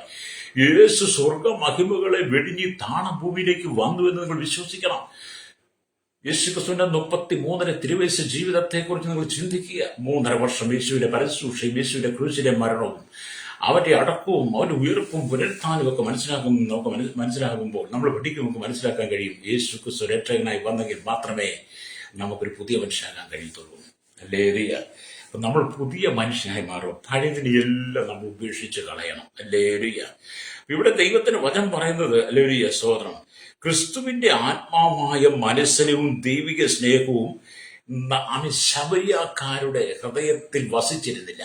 യേശു സ്വർഗ മഹിമകളെ വെടിഞ്ഞ് താണഭൂമിയിലേക്ക് വന്നു എന്ന് നിങ്ങൾ വിശ്വസിക്കണം. യേശുക്രിസ്തുവിന്റെ 33 തിരുവയസ്സ് ജീവിതത്തെക്കുറിച്ച് നിങ്ങൾ ചിന്തിക്കുക. 3.5 വർഷം യേശുവിന്റെ പരശുശ്രൂഷയും യേശുവിന്റെ ക്രൂശിലെ മരണവും അവന്റെ അടക്കവും അവന്റെ ഉയർപ്പും പുനരുത്ഥാനും ഒക്കെ മനസ്സിലാകുമ്പോൾ നമ്മൾ പഠിക്കും, നമുക്ക് മനസ്സിലാക്കാൻ കഴിയും യേശുക്രിസ്തു രക്ഷകനായി വന്നെങ്കിൽ മാത്രമേ നമുക്കൊരു പുതിയ മനുഷ്യനാകാൻ കഴിയത്തുള്ളൂ അല്ലേ? നമ്മൾ പുതിയ മനുഷ്യനായി മാറും. പഴയതിനെ എല്ലാം നമ്മൾ ഉപേക്ഷിച്ച് കളയണം അല്ലേ? ഇവിടെ ദൈവത്തിന് വചനം പറയുന്നത് അല്ലേ? സ്തോത്രം. ക്രിസ്തുവിന്റെ ആത്മാവായ മനസ്സിലും ദൈവിക സ്നേഹവും ശബരിയാക്കാരുടെ ഹൃദയത്തിൽ വസിച്ചിരുന്നില്ല.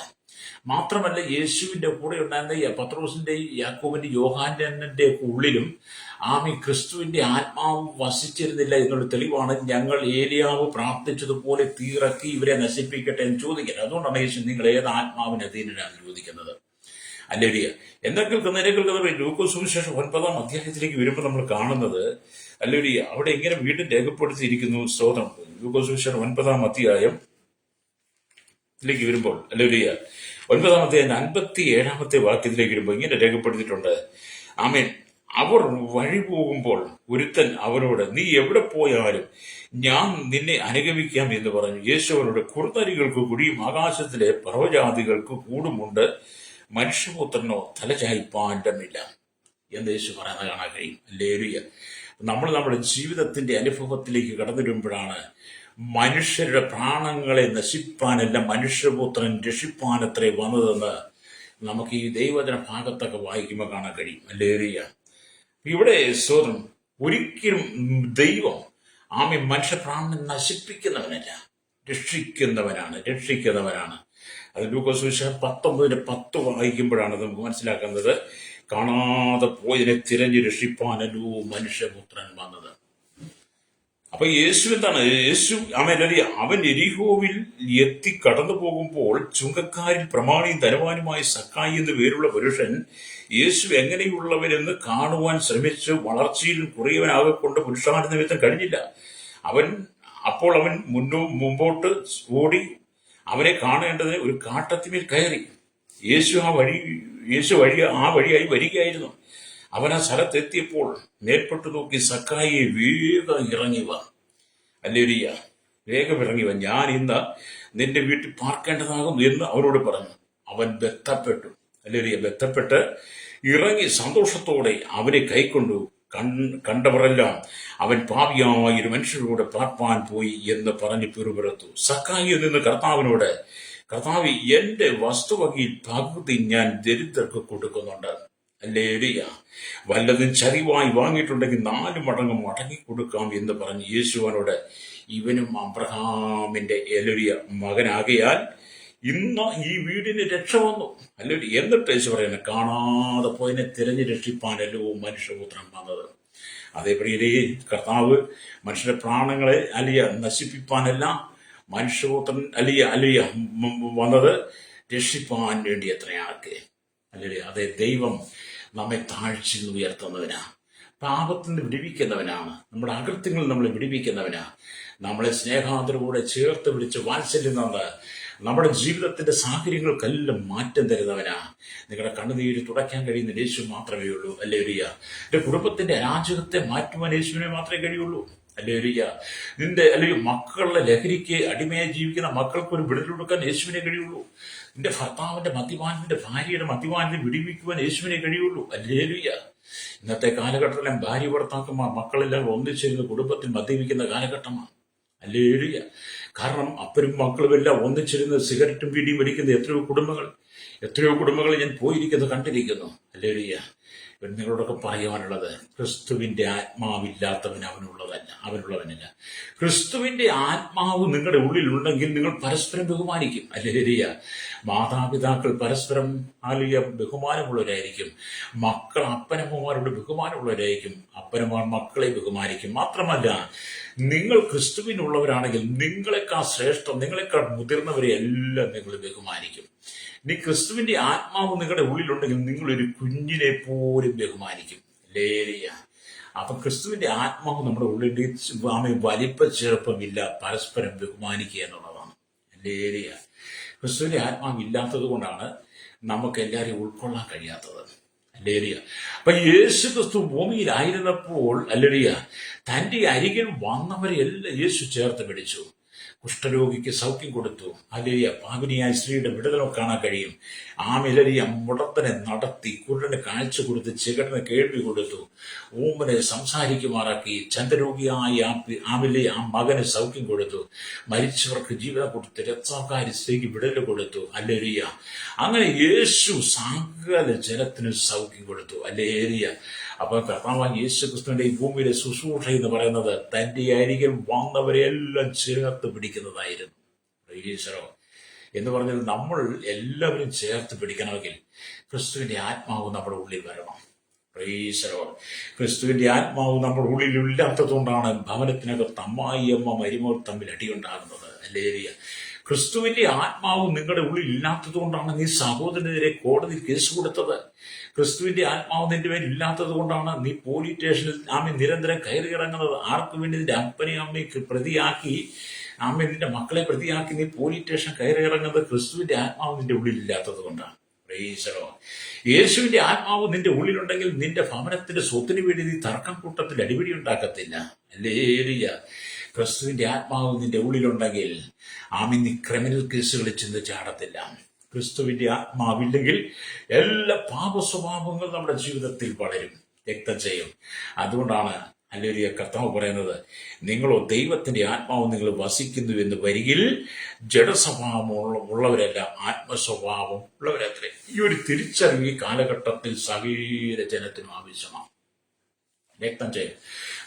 മാത്രമല്ല യേശുവിന്റെ കൂടെ ഉണ്ടായിരുന്ന പത്രോസിന്റെ, യാക്കോബിന്റെ, യോഹാന്റെ ഉള്ളിലും ക്രിസ്തുവിന്റെ ആത്മാവ് വസിച്ചിരുന്നില്ല എന്നുള്ള തെളിവാണ് ഞങ്ങൾ ഏലിയാവ് പ്രാർത്ഥിച്ചതുപോലെ തീറക്കി ഇവരെ നശിപ്പിക്കട്ടെ എന്ന് ചോദിക്കുന്നത്. അതുകൊണ്ടാണ് യേശു നിങ്ങൾ ഏത് ആത്മാവിന് അധീനനാണ് ചോദിക്കുന്നത് അല്ലേ? കേൾക്കുന്നത് ലൂക്കോസ് സുവിശേഷം 9-ാം അധ്യായത്തിലേക്ക് വരുമ്പോൾ നമ്മൾ കാണുന്നത് അല്ലേ, അവിടെ എങ്ങനെ വീണ്ടും രേഖപ്പെടുത്തിയിരിക്കുന്നു. സ്തോത്രം. ലൂക്കോസ് സുവിശേഷം 9-ാം അധ്യായത്തിലേക്ക് വരുമ്പോൾ അല്ലേ, 9-ാം അധ്യായം 57-ാമത്തെ വാക്യത്തിലേക്ക് വരുമ്പോൾ ഇങ്ങനെ രേഖപ്പെടുത്തിയിട്ടുണ്ട്. അവർ വഴി പോകുമ്പോൾ ഒരുത്തൻ അവനോട്, നീ എവിടെ പോയാലും ഞാൻ നിന്നെ അനുഗമിക്കാം എന്ന് പറഞ്ഞു. യേശു അവരോട്, കുറുനരികൾക്ക് കുഴിയും ആകാശത്തിലെ പർവ്വജാതികൾക്ക് കൂടുമുണ്ട്, മനുഷ്യപുത്രനോ തലചായ്പാണ്ടമില്ല എന്ന് യേശു പറയുന്നത് കാണാൻ കഴിയും അല്ലേ? നമ്മൾ നമ്മുടെ ജീവിതത്തിന്റെ അനുഭവത്തിലേക്ക് കടന്നു വരുമ്പോഴാണ് മനുഷ്യരുടെ പ്രാണങ്ങളെ നശിപ്പാനല്ല മനുഷ്യപുത്രൻ രക്ഷിപ്പാനത്രേ വന്നതെന്ന് നമുക്ക് ഈ ദൈവവചന ഭാഗത്തൊക്കെ വായിക്കുമ്പോൾ കാണാൻ കഴിയും അല്ലേ? ഇവിടെ സ്തോത്രം, ഒരിക്കലും ദൈവം മനുഷ്യപ്രാണനെ നശിപ്പിക്കുന്നവനല്ല, രക്ഷിക്കുന്നവനാണ്. അത് ലൂക്കോസ് സുവിശേഷം 19:10 വായിക്കുമ്പോഴാണ് നമുക്ക് മനസ്സിലാക്കുന്നത്. കാണാതെ പോയതിനെ തിരഞ്ഞു രക്ഷിപ്പാനല്ലോ മനുഷ്യപുത്രൻ വന്നത്. അപ്പൊ യേശു എന്താണ്? അവൻ എരിഹോവിൽ എത്തി കടന്നു പോകുമ്പോൾ ചുങ്കക്കാരിൽ പ്രമാണിയും ധനവാനുമായ സക്കായി എന്ന് പേരുള്ള പുരുഷൻ യേശു എങ്ങനെയുള്ളവരെന്ന് കാണുവാൻ ശ്രമിച്ച് വളർച്ചയിൽ കുറയവനാകൊണ്ട് പുരുഷാർത്ഥ നിമിത്തം കഴിഞ്ഞില്ല. അപ്പോൾ അവൻ മുമ്പോട്ട് ഓടി അവനെ കാണേണ്ടതിന് ഒരു കാട്ടത്തിമേൽ കയറി. യേശു ആ വഴിയായി വരികയായിരുന്നു. അവൻ ആ സ്ഥലത്തെത്തിയപ്പോൾ മേൽപ്പെട്ടു നോക്കി, സക്കായിയെ വേഗം ഇറങ്ങി വാ. ഹല്ലേലൂയ. വേഗം ഇറങ്ങി വാ, ഞാൻ ഇന്ന് നിന്റെ വീട്ടിൽ പാർക്കേണ്ടതാകുന്നു എന്ന് അവരോട് പറഞ്ഞു. അവൻ ബന്ധപ്പെട്ടു. ഹല്ലേലൂയ. ബന്ധപ്പെട്ട് ഇറങ്ങി സന്തോഷത്തോടെ അവനെ കൈക്കൊണ്ടു. കണ്ടവരെല്ലാം അവൻ പാപിയായ ഒരു മനുഷ്യരോട് പാർപ്പാൻ പോയി എന്ന് പറഞ്ഞ് പിറുപിറുത്തു. സക്കായിയിൽ നിന്ന് കർത്താവിനോട്, കർത്താവ്, എന്റെ വസ്തുവകയിൽ പകുതി ഞാൻ ദരിദ്രർക്ക് കൊടുക്കുന്നുണ്ട്. ഹല്ലേലൂയ. വല്ലതും ചരിവായി വാങ്ങിയിട്ടുണ്ടെങ്കിൽ 4 മടങ്ങ് മടങ്ങി കൊടുക്കാം എന്ന് പറഞ്ഞ് യേശുവിനോട്, ഇവനും അബ്രഹാമിന്റെ ഹല്ലേലൂയ മകനാകയാൽ ഇന്ന് ഈ വീടിന് രക്ഷ വന്നു. അല്ലെങ്കിൽ എന്നിട്ട് യേശു പറയുന്നത്, കാണാതെ പോയതിനെ തിരഞ്ഞു രക്ഷിപ്പാനല്ലോ മനുഷ്യപുത്രൻ വന്നത്. അതേപടി കർത്താവ് മനുഷ്യന്റെ പ്രാണങ്ങളെ നശിപ്പിപ്പാനല്ല മനുഷ്യപുത്രൻ വന്നത്, രക്ഷിപ്പാൻ വേണ്ടി എത്രയാൾക്ക്. അതേ, ദൈവം നമ്മെ താഴ്ചയിൽ ഉയർത്തുന്നവനാ, പാപത്തിൽ നിന്ന് വിടിവിക്കുന്നവനാണ്, നമ്മുടെ അകൃത്യങ്ങളിൽ നമ്മളെ വിടിവിക്കുന്നവനാ, നമ്മളെ സ്നേഹാദരവോടെ ചേർത്ത് പിടിച്ച് വാത്സല്യം തന്ന് നമ്മുടെ ജീവിതത്തിന്റെ സാഹചര്യങ്ങൾക്കെല്ലാം മാറ്റം തരുന്നവനാ. നിങ്ങളുടെ കണ്ണുനീര് തുടയ്ക്കാൻ കഴിയുന്ന യേശു മാത്രമേ ഉള്ളൂ. ഹല്ലേലൂയ. എന്റെ കുടുംബത്തിന്റെ അരാജകത്തെ മാറ്റുവാൻ യേശുവിനെ മാത്രമേ കഴിയുള്ളൂ. ഹല്ലേലൂയ. നിന്റെ മക്കളുടെ ലഹരിക്ക് അടിമയായി ജീവിക്കുന്ന മക്കൾക്ക് ഒരു വിടുതൽ കൊടുക്കാൻ യേശുവിനെ കഴിയുള്ളൂ. നിന്റെ ഭർത്താവിന്റെ മദ്യപാനത്തിന്റെ ഭാര്യയുടെ മദ്യപാനത്തെ വിടിവിക്കുവാൻ യേശുവിനെ കഴിയുള്ളൂ. ഹല്ലേലൂയ. ഇന്നത്തെ കാലഘട്ടത്തിലെ ഭാര്യ ഭർത്താക്കന്മാർ മക്കളെല്ലാം ഒന്നിച്ചിരുന്ന് കുടുംബത്തിൽ മദ്യപിക്കുന്ന കാലഘട്ടമാണ്. ഹല്ലേലൂയ. കാരണം അപ്പനും മക്കളും എല്ലാം ഒന്നിച്ചിരുന്ന് സിഗരറ്റും വീടിയും വലിക്കുന്ന എത്രയോ കുടുംബങ്ങൾ ഞാൻ പോയിരിക്കുന്നു, കണ്ടിരിക്കുന്നു. ഹല്ലേലൂയ. നിങ്ങളോടൊക്കെ പറയുവാനുള്ളത്, ക്രിസ്തുവിന്റെ ആത്മാവില്ലാത്തവൻ അവനുള്ളവനല്ല. ക്രിസ്തുവിന്റെ ആത്മാവ് നിങ്ങളുടെ ഉള്ളിലുണ്ടെങ്കിൽ നിങ്ങൾ പരസ്പരം ബഹുമാനിക്കും. ഹല്ലേലൂയ. മാതാപിതാക്കൾ പരസ്പരം ബഹുമാനമുള്ളവരായിരിക്കും. മക്കൾ അപ്പനമ്മമാരോട് ബഹുമാനമുള്ളവരായിരിക്കും. അപ്പനമാർ മക്കളെ ബഹുമാനിക്കും. മാത്രമല്ല, നിങ്ങൾ ക്രിസ്തുവിനുള്ളവരാണെങ്കിൽ നിങ്ങളെക്കാൾ ശ്രേഷ്ഠം, നിങ്ങളെക്കാൾ മുതിർന്നവരെ എല്ലാം നിങ്ങൾ ബഹുമാനിക്കും. ഇനി ക്രിസ്തുവിന്റെ ആത്മാവ് നിങ്ങളുടെ ഉള്ളിലുണ്ടെങ്കിൽ നിങ്ങളൊരു കുഞ്ഞിനെ പോലും ബഹുമാനിക്കും. ഹല്ലേലൂയ. അപ്പൊ ക്രിസ്തുവിന്റെ ആത്മാവ് നമ്മുടെ ഉള്ളിൽ വലിപ്പ ചെറുപ്പമില്ല, പരസ്പരം ബഹുമാനിക്കുക എന്നുള്ളതാണ്. ഹല്ലേലൂയ. ക്രിസ്തുവിന്റെ ആത്മാവ് ഇല്ലാത്തത് കൊണ്ടാണ് നമുക്ക് എല്ലാവരെയും ഉൾക്കൊള്ളാൻ കഴിയാത്തത്. ഹല്ലേലൂയ. അപ്പൊ യേശു ക്രിസ്തു ഭൂമിയിലായിരുന്നപ്പോൾ തന്റെ അരികിൽ വന്നവരെ എല്ലാം യേശു ചേർത്ത് പിടിച്ചു. കുഷ്ഠരോഗിക്ക് സൗഖ്യം കൊടുത്തു. പാപിനിയായ സ്ത്രീയുടെ വിടുതലും കാണാൻ കഴിയും. മുടത്തനെ നടത്തി, കുരുടന് കാഴ്ച കൊടുത്ത്, ചെകിടന് കേൾവി കൊടുത്തു, ഊമനെ സംസാരിക്കുമാറാക്കി, ചന്ദ്രരോഗിയായ ആ മകന് സൗഖ്യം കൊടുത്തു, മരിച്ചവർക്ക് ജീവനം കൊടുത്തു, രക്തക്കാരി സ്ത്രീക്ക് വിടുതൽ കൊടുത്തു. ഹല്ലേലൂയ. അങ്ങനെ യേശു സകല ജനത്തിന് സൗഖ്യം കൊടുത്തു. ഹല്ലേലൂയ. അപ്പൊ കർത്താവായ യേശു ക്രിസ്തുവിന്റെ ഈ ഭൂമിയിലെ ശുശ്രൂഷ എന്ന് പറയുന്നത് തന്റെ അരികിൽ വന്നവരെല്ലാം ചേർത്ത് പിടിക്കുന്നതായിരുന്നു. എന്ന് പറഞ്ഞാൽ നമ്മൾ എല്ലാവരും ചേർത്ത് പിടിക്കണമെങ്കിൽ ക്രിസ്തുവിന്റെ ആത്മാവ് നമ്മുടെ ഉള്ളിൽ വരണം. ക്രിസ്തുവിന്റെ ആത്മാവ് നമ്മുടെ ഉള്ളിൽ ഇല്ലാത്തതുകൊണ്ടാണ് ഭവനത്തിനകത്ത് അമ്മായിയമ്മ മരുമോൾ തമ്മിൽ അടിയുണ്ടാകുന്നത്. ഹല്ലേലൂയ. ക്രിസ്തുവിന്റെ ആത്മാവ് നിങ്ങളുടെ ഉള്ളിൽ ഇല്ലാത്തത് കൊണ്ടാണ് നീ സഹോദരനെതിരെ കോടതിയിൽ കേസ് കൊടുത്തത്. ക്രിസ്തുവിന്റെ ആത്മാവ് നിന്റെ മേൽ ഇല്ലാത്തത് കൊണ്ടാണ് നീ പോലീസ് സ്റ്റേഷനിൽ നിരന്തരം കയറി ഇറങ്ങുന്നത്. ആർക്കു വേണ്ടി? നിന്റെ അപ്പനെയും അമ്മയ്ക്ക് പ്രതിയാക്കി, നിന്റെ മക്കളെ പ്രതിയാക്കി നീ പോലീസ് സ്റ്റേഷൻ കയറി ഇറങ്ങുന്നത് ക്രിസ്തുവിന്റെ ആത്മാവ് നിന്റെ ഉള്ളിൽ ഇല്ലാത്തത് കൊണ്ടാണ്. യേശുവിന്റെ ആത്മാവ് നിന്റെ ഉള്ളിലുണ്ടെങ്കിൽ നിന്റെ ഭവനത്തിന്റെ സ്വത്തിന് വേണ്ടി നീ തർക്കം കൂട്ടത്തിൽ അടിപിടി ഉണ്ടാക്കത്തില്ല. ഹല്ലേലൂയ. ക്രിസ്തുവിന്റെ ആത്മാവ് നിന്റെ ഉള്ളിലുണ്ടെങ്കിൽ നീ ക്രിമിനൽ കേസുകളിൽ ചെന്ന് ചാടത്തില്ല. ക്രിസ്തുവിന്റെ ആത്മാവില്ലെങ്കിൽ എല്ലാ പാപ സ്വഭാവങ്ങളും നമ്മുടെ ജീവിതത്തിൽ വളരും, രക്തം ചെയ്യും. അതുകൊണ്ടാണ് ഹല്ലേലൂയ കർത്താവ് പറയുന്നത്, നിങ്ങളോ ദൈവത്തിന്റെ ആത്മാവ് നിങ്ങൾ വസിക്കുന്നു എന്ന് വരികിൽ ജഡസ്വഭാവം ഉള്ളവരല്ല, ആത്മസ്വഭാവം ഉള്ളവരത്രേ. ഈ ഒരു തിരിച്ചറിവ് ഈ കാലഘട്ടത്തിൽ സകല ജനത്തിനും ആവശ്യമാണ്. രക്തം ചെയ്യും.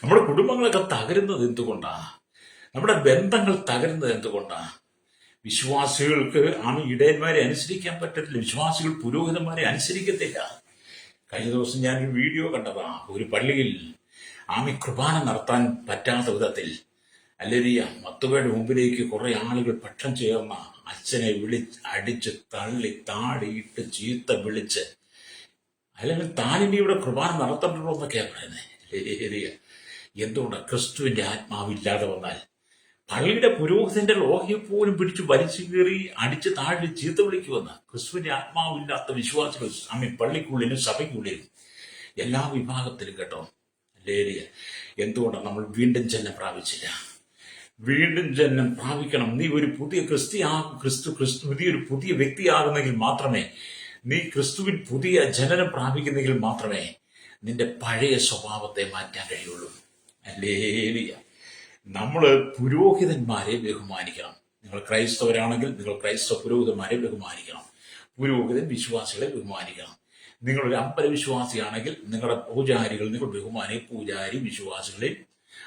നമ്മുടെ കുടുംബങ്ങളൊക്കെ തകരുന്നത് എന്തുകൊണ്ടാണ്? നമ്മുടെ ബന്ധങ്ങൾ തകരുന്നത് എന്തുകൊണ്ടാണ്? വിശ്വാസികൾക്ക് ഇടയന്മാരെ അനുസരിക്കാൻ പറ്റത്തില്ല. വിശ്വാസികൾ പുരോഹിതന്മാരെ അനുസരിക്കത്തില്ല. കഴിഞ്ഞ ദിവസം ഞാനൊരു വീഡിയോ കണ്ടതാ. ഒരു പള്ളിയിൽ കുർബാന നടത്താൻ പറ്റാത്ത വിധത്തിൽ മത്തുവയുടെ മുമ്പിലേക്ക് കുറെ ആളുകൾ പക്ഷം ചേർന്ന അച്ഛനെ അടിച്ച് തള്ളി താടിയിട്ട് ചീത്ത വിളിച്ച്, അല്ലെങ്കിൽ താനിനി ഇവിടെ കുർബാന നടത്തണ്ടോ എന്നൊക്കെയാ പറയുന്നത്. എന്തുകൊണ്ട്? ക്രിസ്തുവിന്റെ ആത്മാവില്ലാതെ വന്നാൽ പള്ളിയുടെ പുരോഹിതന്റെ ലോഹയെ പോലും പിടിച്ച് വലിച്ചു കയറി അടിച്ച് താഴെ ചീത്ത വിളിക്കുമെന്ന്. ക്രിസ്തുവിന്റെ ആത്മാവില്ലാത്ത വിശ്വാസികൾ പള്ളിക്കുള്ളിലും സഭയ്ക്കുള്ളിലും എല്ലാ വിഭാഗത്തിലും കേട്ടോ. ലേലിയ. എന്തുകൊണ്ടാണ് നമ്മൾ വീണ്ടും ജന്മം പ്രാപിച്ചില്ല? വീണ്ടും ജന്മം പ്രാപിക്കണം. നീ ഒരു പുതിയ പുതിയൊരു പുതിയ വ്യക്തിയാകുന്നെങ്കിൽ മാത്രമേ, നീ ക്രിസ്തുവിൻ പുതിയ ജനനം പ്രാപിക്കുന്നെങ്കിൽ മാത്രമേ നിന്റെ പഴയ സ്വഭാവത്തെ മാറ്റാൻ കഴിയുള്ളൂ. ഹല്ലേലൂയ. നമ്മൾ പുരോഹിതന്മാരെ ബഹുമാനിക്കണം. നിങ്ങൾ ക്രൈസ്തവരാണെങ്കിൽ നിങ്ങൾ ക്രൈസ്തവ പുരോഹിതന്മാരെ ബഹുമാനിക്കണം. പുരോഹിതൻ വിശ്വാസികളെ ബഹുമാനിക്കണം. നിങ്ങളൊരു അമ്പല വിശ്വാസിയാണെങ്കിൽ നിങ്ങളുടെ പൂജാരികൾ നിങ്ങൾ പൂജാരി വിശ്വാസികളെ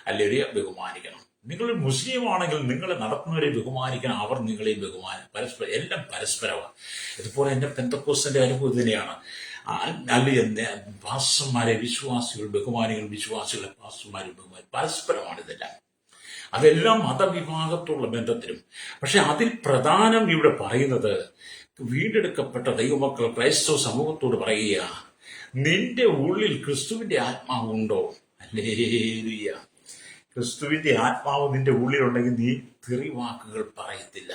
അല്ലെങ്കിൽ ബഹുമാനിക്കണം. നിങ്ങൾ മുസ്ലിം ആണെങ്കിൽ നിങ്ങളെ നടത്തുന്നവരെ ബഹുമാനിക്കണം, അവർ നിങ്ങളെയും പരസ്പരം, എല്ലാം പരസ്പരമാണ്. ഇതുപോലെ എന്റെ പെന്തക്കോസ്തിന്റെ അനുഭവം തന്നെയാണ്. അല്ലെങ്കിൽ പാസ്റ്റർമാരെ വിശ്വാസികൾ ബഹുമാനികൾ, വിശ്വാസികളെ പാസ്റ്റർമാരെ പരസ്പരമാണ് ഇതെല്ലാം. അതെല്ലാം മതവിഭാഗത്തുള്ള ബന്ധത്തിലും. പക്ഷെ അതിൽ പ്രധാനം ഇവിടെ പറയുന്നത്, വീണ്ടെടുക്കപ്പെട്ട ദൈവമക്കൾ ക്രൈസ്തവ സമൂഹത്തോട് പറയുക, നിന്റെ ഉള്ളിൽ ക്രിസ്തുവിന്റെ ആത്മാവുണ്ടോ? ഹല്ലേലൂയ. ക്രിസ്തുവിന്റെ ആത്മാവ് നിന്റെ ഉള്ളിലുണ്ടെങ്കിൽ നീ തെറിവാക്കുകൾ പറയത്തില്ല.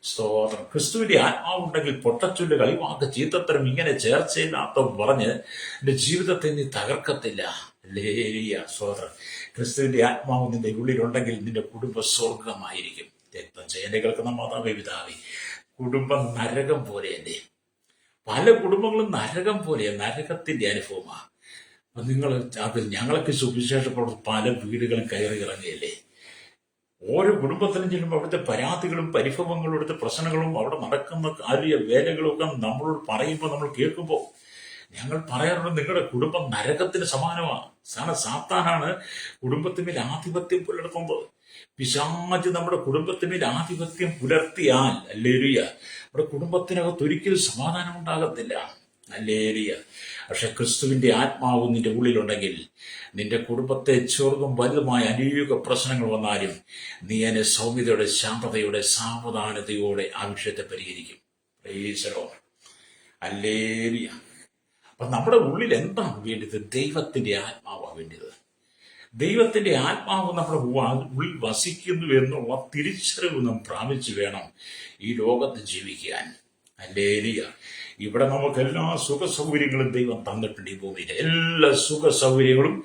സ്തോത്രം. ക്രിസ്തുവിന്റെ ആത്മാവുണ്ടെങ്കിൽ പൊട്ടച്ചുല്ല്, കളിവാക്ക്, ചീത്തത്തരം, ഇങ്ങനെ ചേർച്ചയില്ലാത്ത പറഞ്ഞ് നിന്റെ ജീവിതത്തെ നീ തകർക്കത്തില്ല. ഹല്ലേലൂയ. സ്തോത്രം. ക്രിസ്തുവിന്റെ ആത്മാവ് നിന്റെ ഉള്ളിലുണ്ടെങ്കിൽ നിന്റെ കുടുംബ സ്വർഗമായിരിക്കും. രക്തം ചെയ്യനെ കേൾക്കുന്ന മാതാവേ, പിതാവേ, കുടുംബം നരകം പോലെയല്ലേ? പല കുടുംബങ്ങളും നരകം പോലെയാണ്, നരകത്തിന്റെ അനുഭവമാണ്. നിങ്ങൾ അതിൽ ഞങ്ങളൊക്കെ സുവിശേഷപ്പെടുന്ന പല വീടുകളും കയറി ഇറങ്ങിയല്ലേ? ഓരോ കുടുംബത്തിനും ചെല്ലുമ്പോൾ അവിടുത്തെ പരാതികളും പരിഭവങ്ങളും അവിടുത്തെ പ്രശ്നങ്ങളും അവിടെ നടക്കുന്ന കാര്യ വേലകളും ഒക്കെ നമ്മളോട് പറയുമ്പോൾ, നമ്മൾ കേൾക്കുമ്പോൾ ഞങ്ങൾ പറയാറുണ്ട്, നിങ്ങളുടെ കുടുംബം നരകത്തിന് സമാനമാണ്. സാത്താനാണ് കുടുംബത്തിന്മേൽ ആധിപത്യം പുലർത്തുന്നത്. പിശാച് നമ്മുടെ കുടുംബത്തിന്മേൽ ആധിപത്യം പുലർത്തിയാൽ, ഹല്ലേലൂയ, നമ്മുടെ കുടുംബത്തിനകത്ത് ഒരിക്കലും സമാധാനം ഉണ്ടാകത്തില്ല. ഹല്ലേലൂയ. പക്ഷെ ക്രിസ്തുവിന്റെ ആത്മാവ് നിന്റെ ഉള്ളിലുണ്ടെങ്കിൽ നിന്റെ കുടുംബത്തെ ചെറുതും വലുതുമായ അനേക പ്രശ്നങ്ങൾ വന്നാലും നീ അതിനെ സൗമ്യതയോടെ, ശാന്തതയോടെ, സാവധാനതയോടെ ആ വിഷയത്തെ പരിഹരിക്കും. Price the lord. ഹല്ലേലൂയ. അപ്പൊ നമ്മുടെ ഉള്ളിൽ എന്താണ് വേണ്ടത്? ദൈവത്തിന്റെ ആത്മാവാണ് വേണ്ടത്. ദൈവത്തിന്റെ ആത്മാവ് നമ്മുടെ ഉള്ളിൽ വസിക്കുന്നു എന്നുള്ള തിരിച്ചറിവ് നാം പ്രാപിച്ചു വേണം ഈ ലോകത്ത് ജീവിക്കാൻ. ഹല്ലേലൂയ. ഇവിടെ നമുക്ക് എല്ലാ സുഖ സൗകര്യങ്ങളും ദൈവം തന്നിട്ടുണ്ട്. ഈ ഭൂമിയിൽ എല്ലാ സുഖ സൗകര്യങ്ങളും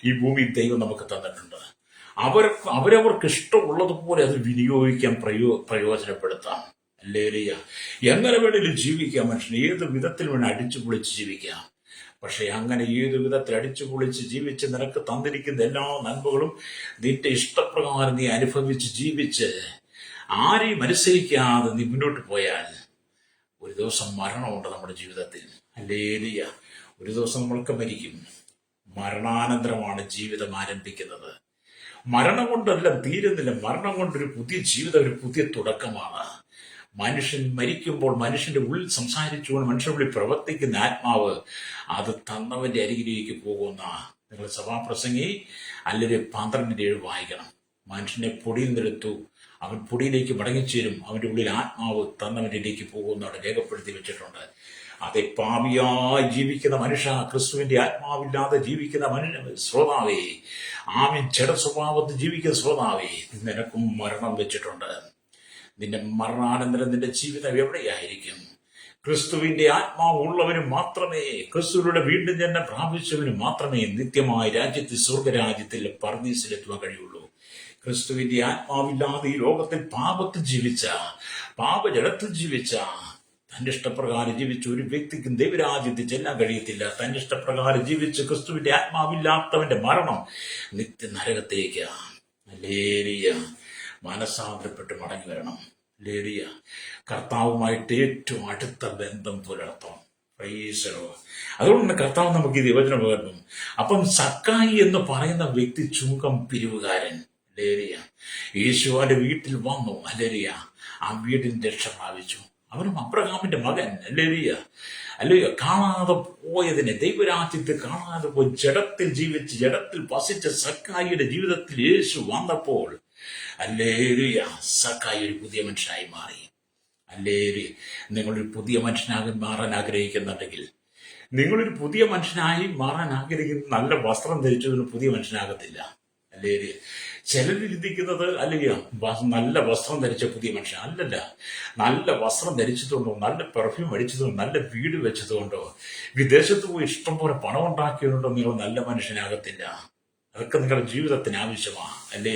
ഈ ഭൂമിയിൽ ദൈവം നമുക്ക് തന്നിട്ടുണ്ട്. അവരവർക്ക് ഇഷ്ടമുള്ളതുപോലെ അത് വിനിയോഗിക്കാൻ പ്രയോജനപ്പെടുത്താം. ഹല്ലേലൂയ. എങ്ങനെ വേണമെങ്കിലും ജീവിക്കാം. മനുഷ്യന് ഏത് വിധത്തിൽ വേണം അടിച്ചു പൊളിച്ച് ജീവിക്കാം. പക്ഷെ അങ്ങനെ ഏതു വിധത്തിൽ അടിച്ചു പൊളിച്ച് ജീവിച്ച് നിനക്ക് തന്നിരിക്കുന്ന എല്ലാ നന്മകളും നിന്റെ ഇഷ്ടപ്രകാരം നീ അനുഭവിച്ച് ജീവിച്ച് ആരെയും അനുസരിക്കാതെ നീ മുന്നോട്ട് പോയാൽ ഒരു ദിവസം മരണമുണ്ട് നമ്മുടെ ജീവിതത്തിൽ. ഹല്ലേലൂയ. ഒരു ദിവസം നമ്മൾക്ക് മരിക്കും. മരണാനന്തരമാണ് ജീവിതം ആരംഭിക്കുന്നത്. മരണം കൊണ്ടെല്ലാം തീരുന്നില്ല. മരണം കൊണ്ടൊരു പുതിയ ജീവിതം, ഒരു പുതിയ തുടക്കമാണ്. മനുഷ്യൻ മരിക്കുമ്പോൾ മനുഷ്യന്റെ ഉള്ളിൽ സംസാരിച്ചുകൊണ്ട് മനുഷ്യന്റെ ഉള്ളിൽ പ്രവർത്തിക്കുന്ന ആത്മാവ് അത് തന്നവന്റെ അരികിലേക്ക് പോകുന്ന, നിങ്ങൾ സഭാപ്രസംഗി അല്ലെങ്കിൽ 12:7 വായിക്കണം. മനുഷ്യനെ പൊടിയിൽ നിന്നെടുത്തു, അവൻ പൊടിയിലേക്ക് മടങ്ങിച്ചേരും, അവന്റെ ഉള്ളിൽ ആത്മാവ് തന്നവനിലേക്ക് പോകുന്ന അവിടെ രേഖപ്പെടുത്തി വെച്ചിട്ടുണ്ട്. അതെ, പാപിയായി ജീവിക്കുന്ന മനുഷ്യ, ക്രിസ്തുവിന്റെ ആത്മാവില്ലാതെ ജീവിക്കുന്ന ശ്രോതാവേ, ആമീൻ, ജഡ സ്വഭാവത്തിൽ ജീവിക്കുന്ന ശ്രോതാവേ, നിനക്കും മരണം വെച്ചിട്ടുണ്ട്. നിന്റെ മരണാനന്തരം നിന്റെ ജീവിതം എവിടെയായിരിക്കും? ക്രിസ്തുവിന്റെ ആത്മാവ് ഉള്ളവന് മാത്രമേ, ക്രിസ്തുവിന്റെ വീണ്ടും ജന്മം പ്രാപിച്ചവന് മാത്രമേ നിത്യമായ രാജ്യത്തിൽ, സ്വർഗരാജ്യത്തിൽ, പർദീസിലെത്തുവാൻ കഴിയുള്ളൂ. ക്രിസ്തുവിന്റെ ആത്മാവില്ലാതെ ഈ ലോകത്തിൽ പാപത്തിൽ ജീവിച്ച, പാപജലത്തിൽ ജീവിച്ച, തന്റെ ഇഷ്ടപ്രകാരം ജീവിച്ച ഒരു വ്യക്തിക്കും ദൈവരാജ്യത്തിൽ ചെല്ലാൻ കഴിയത്തില്ല. തന്റെ ഇഷ്ടപ്രകാരം ജീവിച്ച് ക്രിസ്തുവിന്റെ ആത്മാവില്ലാത്തവന്റെ മരണം നിത്യ നരകത്തിലേക്ക്. ഹല്ലേലൂയ. മനസ്സാന്തരപ്പെട്ട് മടങ്ങി വരണം. ഹല്ലേലൂയ. കർത്താവുമായിട്ട് ഏറ്റവും അടുത്ത ബന്ധം പുലർത്തണം. Price the Lord. അതുകൊണ്ട് കർത്താവ് നമുക്ക് ഈ ദൈവവചനം പകർന്നു. അപ്പം സക്കായി എന്ന് പറയുന്ന വ്യക്തി ചുങ്കം പിരിവുകാരൻ. ഹല്ലേലൂയ. യേശുവിന്റെ വീട്ടിൽ വന്നു. ഹല്ലേലൂയ. ആ വീടിന് രക്ഷ പ്രാപിച്ചു. അവനും അബ്രഹാമിന്റെ മകൻ. ഹല്ലേലൂയ. ഹല്ലേലൂയ. കാണാതെ പോയതിനെ, ദൈവരാജ്യത്തിൽ കാണാതെ പോയി ജഡത്തിൽ ജീവിച്ച് ജഡത്തിൽ വസിച്ച സക്കായിയുടെ ജീവിതത്തിൽ യേശു വന്നപ്പോൾ, ഹല്ലേലൂയ, സക്കായി ഒരു പുതിയ മനുഷ്യനായി മാറി. ഹല്ലേലൂയ. നിങ്ങളൊരു പുതിയ മനുഷ്യനായി മാറാൻ ആഗ്രഹിക്കുന്നുണ്ടെങ്കിൽ, നിങ്ങളൊരു പുതിയ മനുഷ്യനായി മാറാൻ ആഗ്രഹിക്കുന്ന, നല്ല വസ്ത്രം ധരിച്ചതിന് പുതിയ മനുഷ്യനാകത്തില്ല. അല്ലേ? ചിലർ ചിന്തിക്കുന്നത് അല്ലെങ്കിൽ നല്ല വസ്ത്രം ധരിച്ച പുതിയ മനുഷ്യൻ അല്ലല്ല. നല്ല വസ്ത്രം ധരിച്ചതുകൊണ്ടോ, നല്ല പെർഫ്യൂം അടിച്ചതുകൊണ്ടോ, നല്ല വീട് വെച്ചതുകൊണ്ടോ, വിദേശത്ത് പോയി ഇഷ്ടം പോലെ പണം ഉണ്ടാക്കിയതുകൊണ്ടോ നിങ്ങൾ നല്ല മനുഷ്യനാകത്തില്ല. അതൊക്കെ നിങ്ങളുടെ ജീവിതത്തിന് ആവശ്യമാണ്. അല്ലേ?